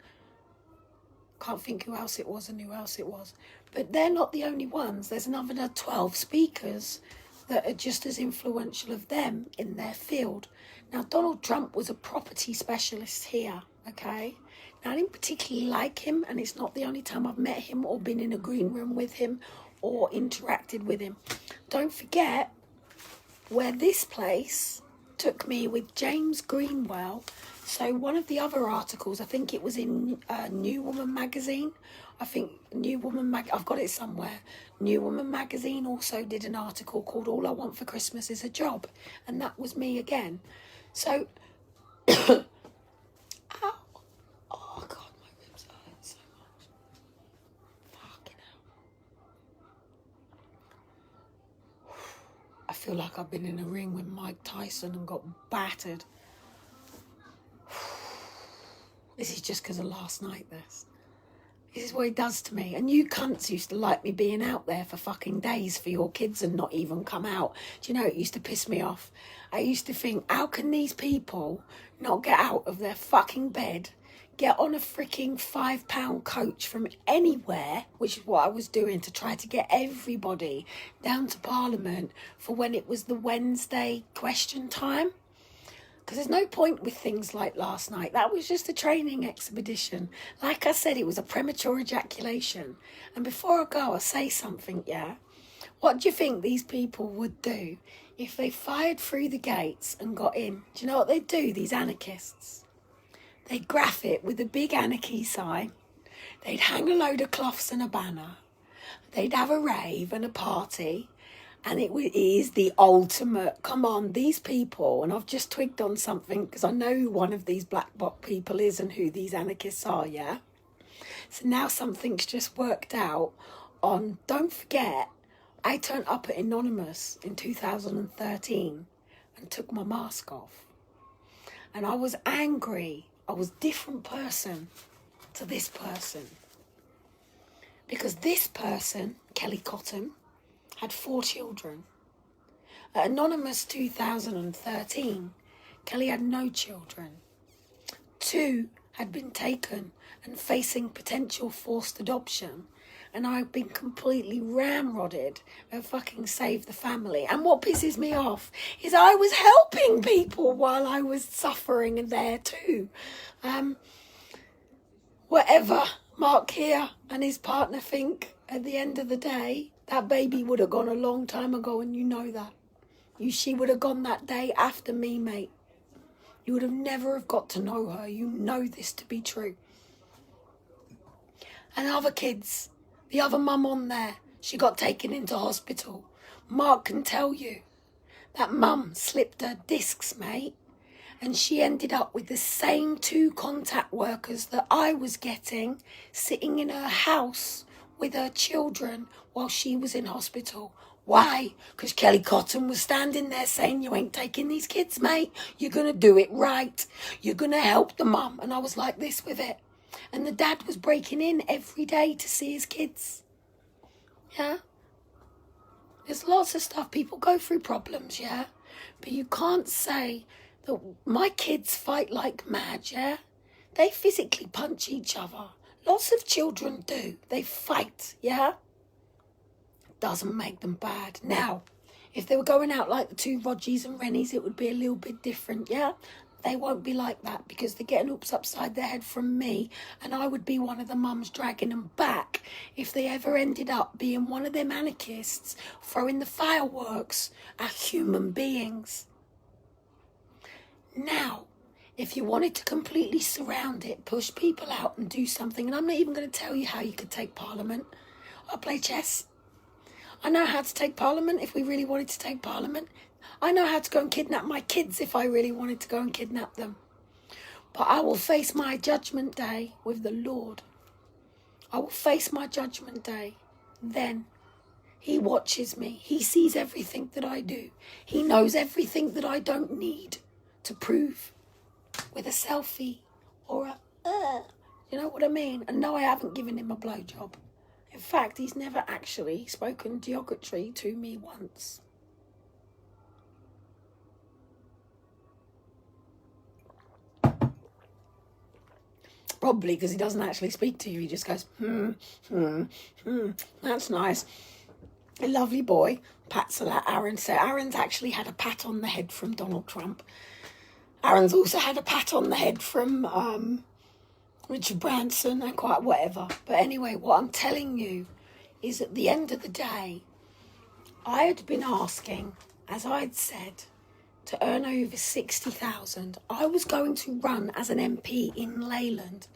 can't think who else it was and who else it was. But they're not the only ones. There's another 12 speakers that are just as influential of them in their field. Now, Donald Trump was a property specialist here, okay? Now, I didn't particularly like him, and it's not the only time I've met him or been in a green room with him or interacted with him. Don't forget where this place took me with James Greenwell. So one of the other articles, I think it was in New Woman magazine. I think New Woman I've got it somewhere. New Woman magazine also did an article called All I Want for Christmas is a Job. And that was me again. So, ow. Oh God, my ribs hurt so much. Fucking hell. I feel like I've been in a ring with Mike Tyson and got battered. This is just because of last night, this. This is what he does to me. And you cunts used to like me being out there for fucking days for your kids and not even come out. Do you know, it used to piss me off. I used to think, how can these people not get out of their fucking bed, get on a freaking £5 coach from anywhere, which is what I was doing to try to get everybody down to Parliament for when it was the Wednesday question time? Because there's no point with things like last night. That was just a training expedition. Like I said, it was a premature ejaculation. And before I go, I'll say something, yeah? What do you think these people would do if they fired through the gates and got in? Do you know what they'd do, these anarchists? They'd graph it with a big anarchy sign. They'd hang a load of cloths and a banner. They'd have a rave and a party. And it is the ultimate, come on, these people, and I've just twigged on something because I know who one of these black box people is and who these anarchists are, yeah? So now something's just worked out on, don't forget, I turned up at Anonymous in 2013 and took my mask off. And I was angry. I was a different person to this person. Because this person, Kellie Cotton, had 4 children. At Anonymous 2013, Kellie had no children. 2 had been taken and facing potential forced adoption. And I've been completely ramrodded and fucking saved the family. And what pisses me off is I was helping people while I was suffering there too. Whatever Mark here and his partner think, at the end of the day, that baby would have gone a long time ago, and you know that. She would have gone that day after me, mate. You would have never have got to know her. You know this to be true. And other kids, the other mum on there, she got taken into hospital. Mark can tell you that mum slipped her discs, mate, and she ended up with the same 2 contact workers that I was getting sitting in her house with her children while she was in hospital. Why? Because Kellie Cotton was standing there saying, you ain't taking these kids, mate. You're going to do it right. You're going to help the mum. And I was like this with it. And the dad was breaking in every day to see his kids. Yeah? There's lots of stuff. People go through problems, yeah? But you can't say that my kids fight like mad, yeah? They physically punch each other. Lots of children do. They fight, yeah? Doesn't make them bad. Now, if they were going out like the 2 Rodgies and Rennies, it would be a little bit different, yeah? they won't be like that because they're getting hoops upside their head from me, and I would be one of the mums dragging them back if they ever ended up being one of them anarchists throwing the fireworks at human beings. Now, if you wanted to completely surround it, push people out and do something, and I'm not even going to tell you how you could take Parliament. I play chess. I know how to take Parliament if we really wanted to take Parliament. I know how to go and kidnap my kids if I really wanted to go and kidnap them. But I will face my judgment day with the Lord. I will face my judgment day. Then he watches me. He sees everything that I do. He knows everything that I don't need to prove with a selfie or you know what I mean? And no, I haven't given him a blowjob. In fact, he's never actually spoken derogatory to me once. Probably because he doesn't actually speak to you. He just goes, that's nice. A lovely boy. Pats at Aaron. So Aaron's actually had a pat on the head from Donald Trump. Aaron's also had a pat on the head from Richard Branson and quite whatever. But anyway, what I'm telling you is at the end of the day, I had been asking, as I'd said, to earn over 60,000. I was going to run as an MP in Leyland.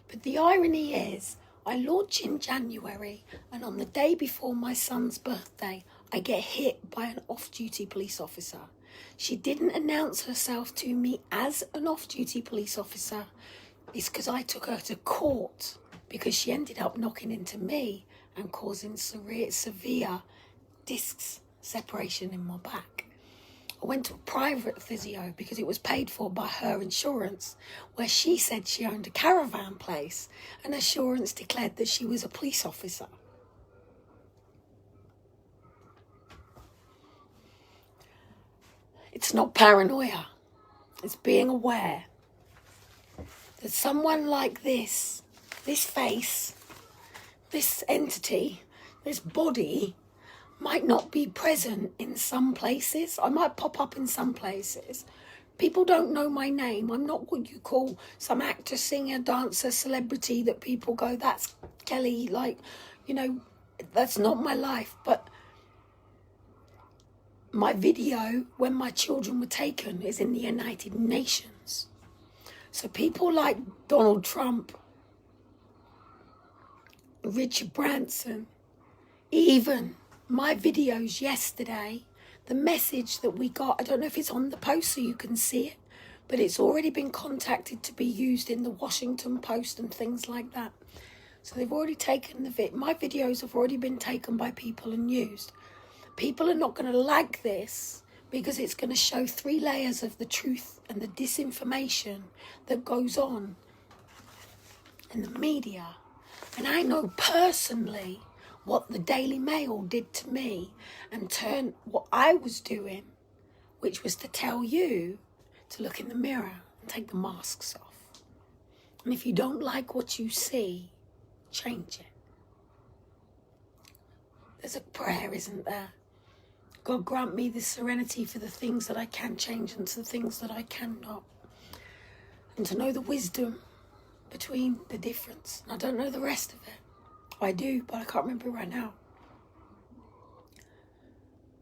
But the irony is, I launch in January, and on the day before my son's birthday, I get hit by an off-duty police officer. She didn't announce herself to me as an off-duty police officer. It's because I took her to court because she ended up knocking into me and causing severe disc separation in my back. I went to a private physio because it was paid for by her insurance, where she said she owned a caravan place and insurance declared that she was a police officer. It's not paranoia. It's being aware that someone like this face, this entity, this body, might not be present in some places. I might pop up in some places. People don't know my name. I'm not what you call some actor, singer, dancer, celebrity that people go, that's Kellie. Like, you know, that's not my life. But my video, when my children were taken, is in the United Nations. So people like Donald Trump, Richard Branson, even my videos yesterday, the message that we got, I don't know if it's on the post so you can see it, but it's already been contacted to be used in the Washington Post and things like that. So they've already taken my videos have already been taken by people and used. People are not going to like this because it's going to show 3 layers of the truth and the disinformation that goes on in the media. And I know personally what the Daily Mail did to me and turn what I was doing, which was to tell you to look in the mirror and take the masks off. And if you don't like what you see, change it. There's a prayer, isn't there? God grant me the serenity for the things that I can change and the things that I cannot. And to know the wisdom between the difference. I don't know the rest of it. I do, but I can't remember it right now.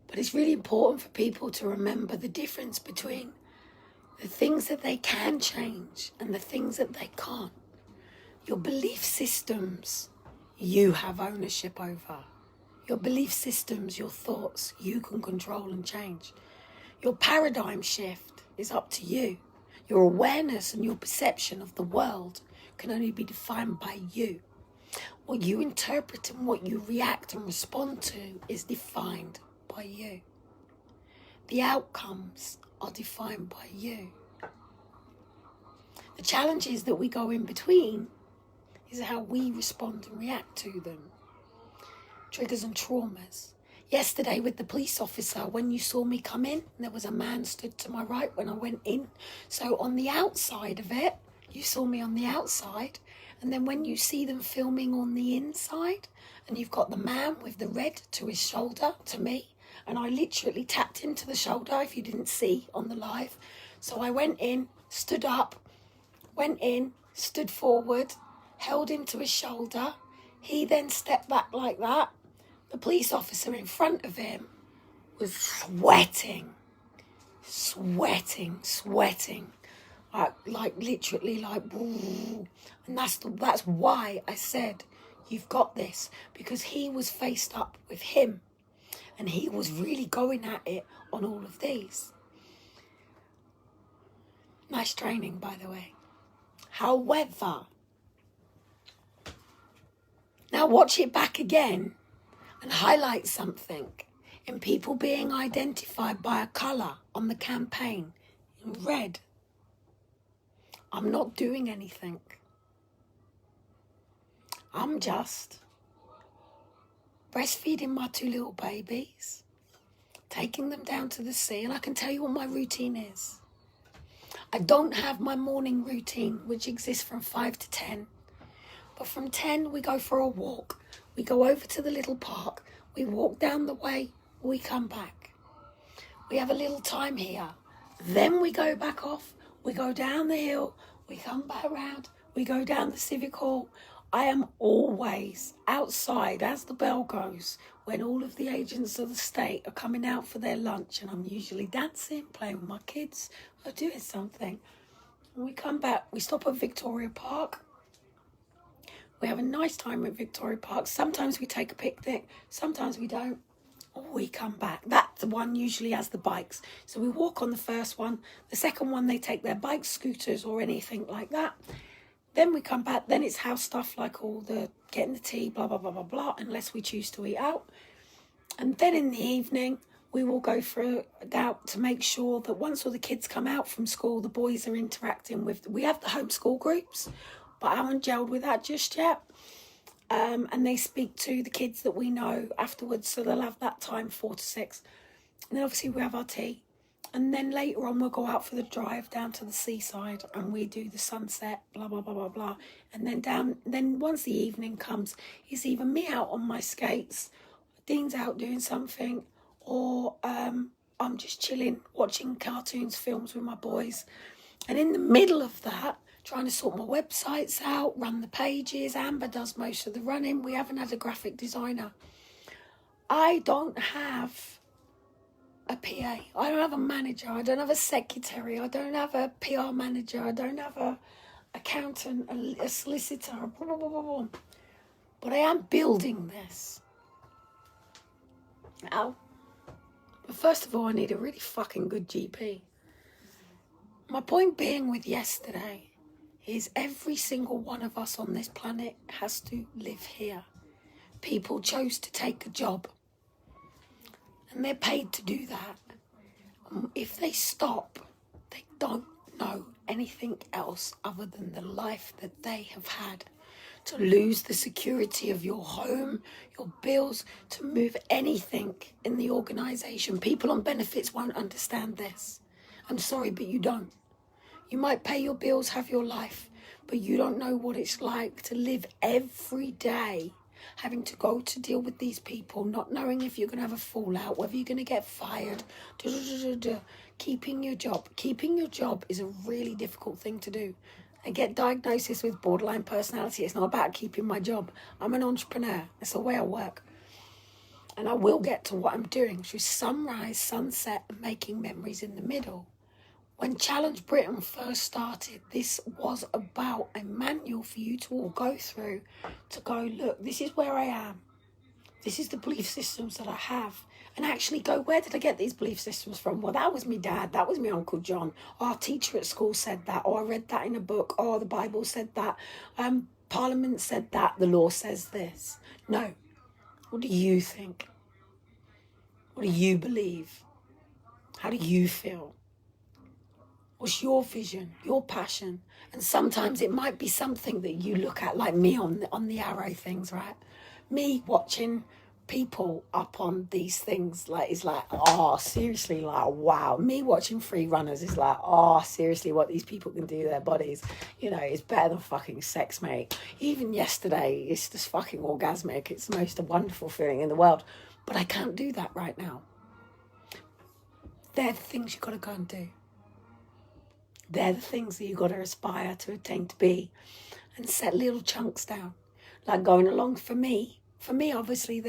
But it's really important for people to remember the difference between the things that they can change and the things that they can't. Your belief systems, you have ownership over. Your belief systems, your thoughts, you can control and change. Your paradigm shift is up to you. Your awareness and your perception of the world can only be defined by you. What you interpret and what you react and respond to is defined by you. The outcomes are defined by you. The challenges that we go in between is how we respond and react to them. Triggers and traumas. Yesterday with the police officer, when you saw me come in, there was a man stood to my right when I went in. So on the outside of it, you saw me on the outside. And then when you see them filming on the inside, and you've got the man with the red to his shoulder, to me, and I literally tapped him to the shoulder, if you didn't see on the live. So I went in, stood up, went in, stood forward, held him to his shoulder. He then stepped back like that. The police officer in front of him was sweating. Like literally like, woo. And that's why I said, you've got this, because he was faced up with him and he was really going at it on all of these. Nice training, by the way. However, now watch it back again and highlight something in people being identified by a colour on the campaign in red. I'm not doing anything. I'm just breastfeeding my 2 little babies, taking them down to the sea, and I can tell you what my routine is. I don't have my morning routine, which exists from 5 to 10. But from 10, we go for a walk. We go over to the little park. We walk down the way. We come back. We have a little time here. Then we go back off. We go down the hill. We come back around. We go down the civic hall. I am always outside as the bell goes when all of the agents of the state are coming out for their lunch, and I'm usually dancing, playing with my kids, or doing something. When we come back, we stop at Victoria Park. We have a nice time at Victoria Park. Sometimes we take a picnic, sometimes we don't. Or we come back. That one usually has the bikes. So we walk on the first one. The second one, they take their bikes, scooters, or anything like that. Then we come back. Then it's house stuff like all the getting the tea, blah, blah, blah, blah, blah, unless we choose to eat out. And then in the evening, we will go out to make sure that once all the kids come out from school, the boys are interacting with, we have the homeschool groups, but I haven't gelled with that just yet. And they speak to the kids that we know afterwards, so they'll have that time, 4 to 6. And then obviously we have our tea. And then later on we'll go out for the drive down to the seaside and we do the sunset, blah, blah, blah, blah, blah. And then once the evening comes, it's either me out on my skates, Dean's out doing something, or I'm just chilling, watching cartoons, films with my boys. And in the middle of that, trying to sort my websites out, run the pages. Amber does most of the running. We haven't had a graphic designer. I don't have a PA. I don't have a manager. I don't have a secretary. I don't have a PR manager. I don't have a accountant, a solicitor, blah, blah, blah, blah. But I am building this. Now, but first of all, I need a really fucking good GP. My point being with yesterday is every single one of us on this planet has to live here. People chose to take a job and they're paid to do that. If they stop, they don't know anything else other than the life that they have had. To lose the security of your home, your bills, to move anything in the organisation. People on benefits won't understand this. I'm sorry, but you don't. You might pay your bills, have your life, but you don't know what it's like to live every day having to go to deal with these people, not knowing if you're going to have a fallout, whether you're going to get fired, keeping your job. Keeping your job is a really difficult thing to do. I get diagnosis with borderline personality. It's not about keeping my job. I'm an entrepreneur. It's the way I work. And I will get to what I'm doing, which is sunrise, sunset, and making memories in the middle. When Challenge Britain first started, this was about a manual for you to all go through to go, look, this is where I am. This is the belief systems that I have. And actually go, where did I get these belief systems from? Well, that was me dad. That was my Uncle John. Our teacher at school said that. Or I read that in a book. Or the Bible said that. Parliament said that. The law says this. No. What do you think? What do you believe? How do you feel? What's your vision, your passion? And sometimes it might be something that you look at, like me on the Arrow things, right? Me watching people up on these things, like, is like, oh, seriously, like, wow. Me watching free runners is like, oh, seriously, what these people can do to their bodies, you know, is better than fucking sex, mate. Even yesterday, it's just fucking orgasmic. It's the most wonderful feeling in the world. But I can't do that right now. They're the things you've got to go and do. They're the things that you've got to aspire to attain to be, and set little chunks down. Like going along for me, obviously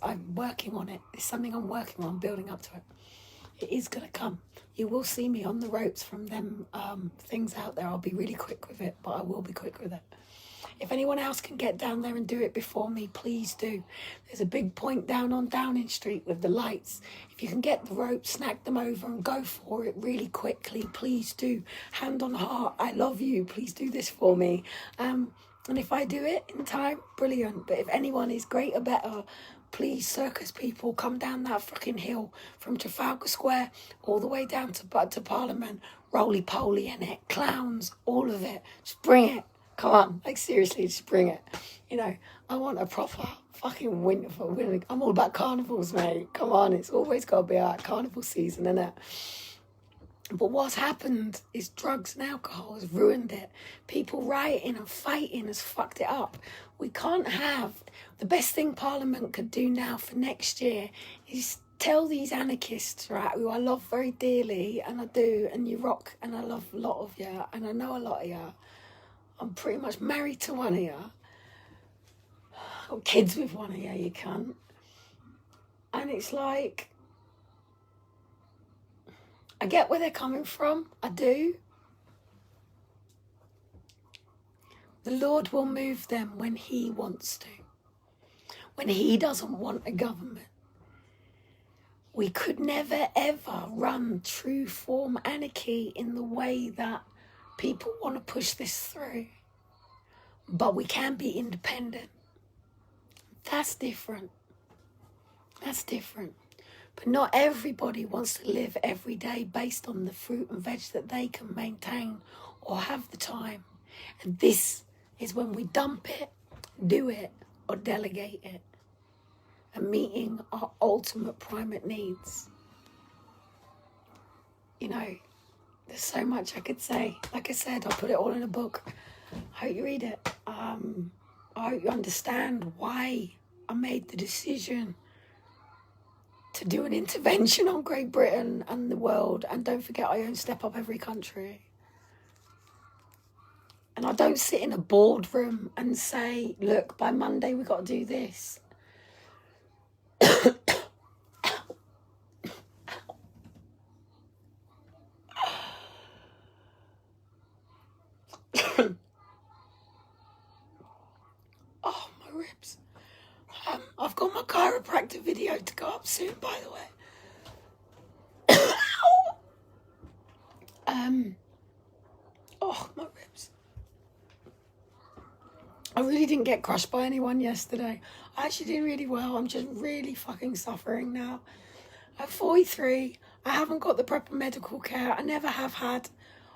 I'm working on it. It's something I'm working on, building up to it. It is going to come. You will see me on the ropes from them things out there. I'll be really quick with it, but I will be quick with it. If anyone else can get down there and do it before me, please do. There's a big point down on Downing Street with the lights. If you can get the ropes, snag them over and go for it really quickly, please do. Hand on heart, I love you. Please do this for me. And if I do it in time, brilliant. But if anyone is greater, better, please, circus people, come down that fucking hill from Trafalgar Square all the way down to Parliament. Roly-poly in it, clowns, all of it. Just bring it. Come on, like seriously, just bring it. You know, I want a proper fucking winter. I'm all about carnivals, mate. Come on, it's always got to be our carnival season, innit? But what's happened is drugs and alcohol has ruined it. People rioting and fighting has fucked it up. We can't have... The best thing Parliament could do now for next year is tell these anarchists, right, who I love very dearly, and I do, and you rock, and I love a lot of you, and I know a lot of you. I'm pretty much married to one of you. I've got kids with one of you, you cunt. And it's like, I get where they're coming from. I do. The Lord will move them when he wants to. When he doesn't want a government. We could never, ever run true form anarchy in the way that people want to push this through, but we can be independent. That's different. That's different. But not everybody wants to live every day based on the fruit and veg that they can maintain or have the time. And this is when we dump it, do it, or delegate it. And meeting our ultimate primate needs. You know, there's so much I could say. Like I said, I'll put it all in a book. I hope you read it. I hope you understand why I made the decision to do an intervention on Great Britain and the world. And don't forget, I own Step Up Every Country. And I don't sit in a boardroom and say, look, by Monday we've got to do this. Oh, my ribs. I've got my chiropractor video to go up soon, by the way. Oh, my ribs. I really didn't get crushed by anyone yesterday. I actually did really well. I'm just really fucking suffering now. At 43, I haven't got the proper medical care. I never have had.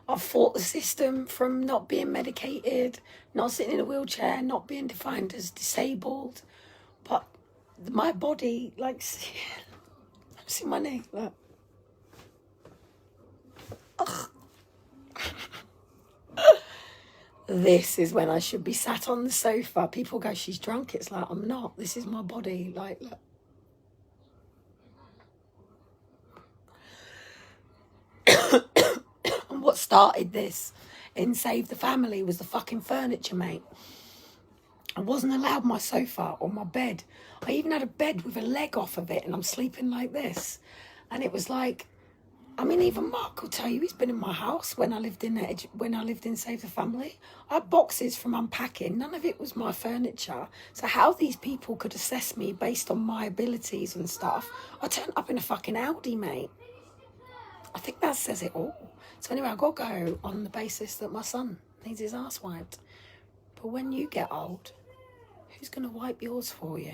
I've fought the system from not being medicated, not sitting in a wheelchair, not being defined as disabled. But my body, like, see my knee, look. Ugh. This is when I should be sat on the sofa. People go, she's drunk. It's like, I'm not. This is my body. Like, look. And what started this in Save the Family was the fucking furniture, mate. I wasn't allowed my sofa or my bed. I even had a bed with a leg off of it, and I'm sleeping like this. And it was like, I mean, even Mark will tell you, he's been in my house when I lived in Save the Family. I had boxes from unpacking. None of it was my furniture. So how these people could assess me based on my abilities and stuff, I turned up in a fucking Audi, mate. I think that says it all. So anyway, I've got to go on the basis that my son needs his ass wiped. But when you get old, who's going to wipe yours for you?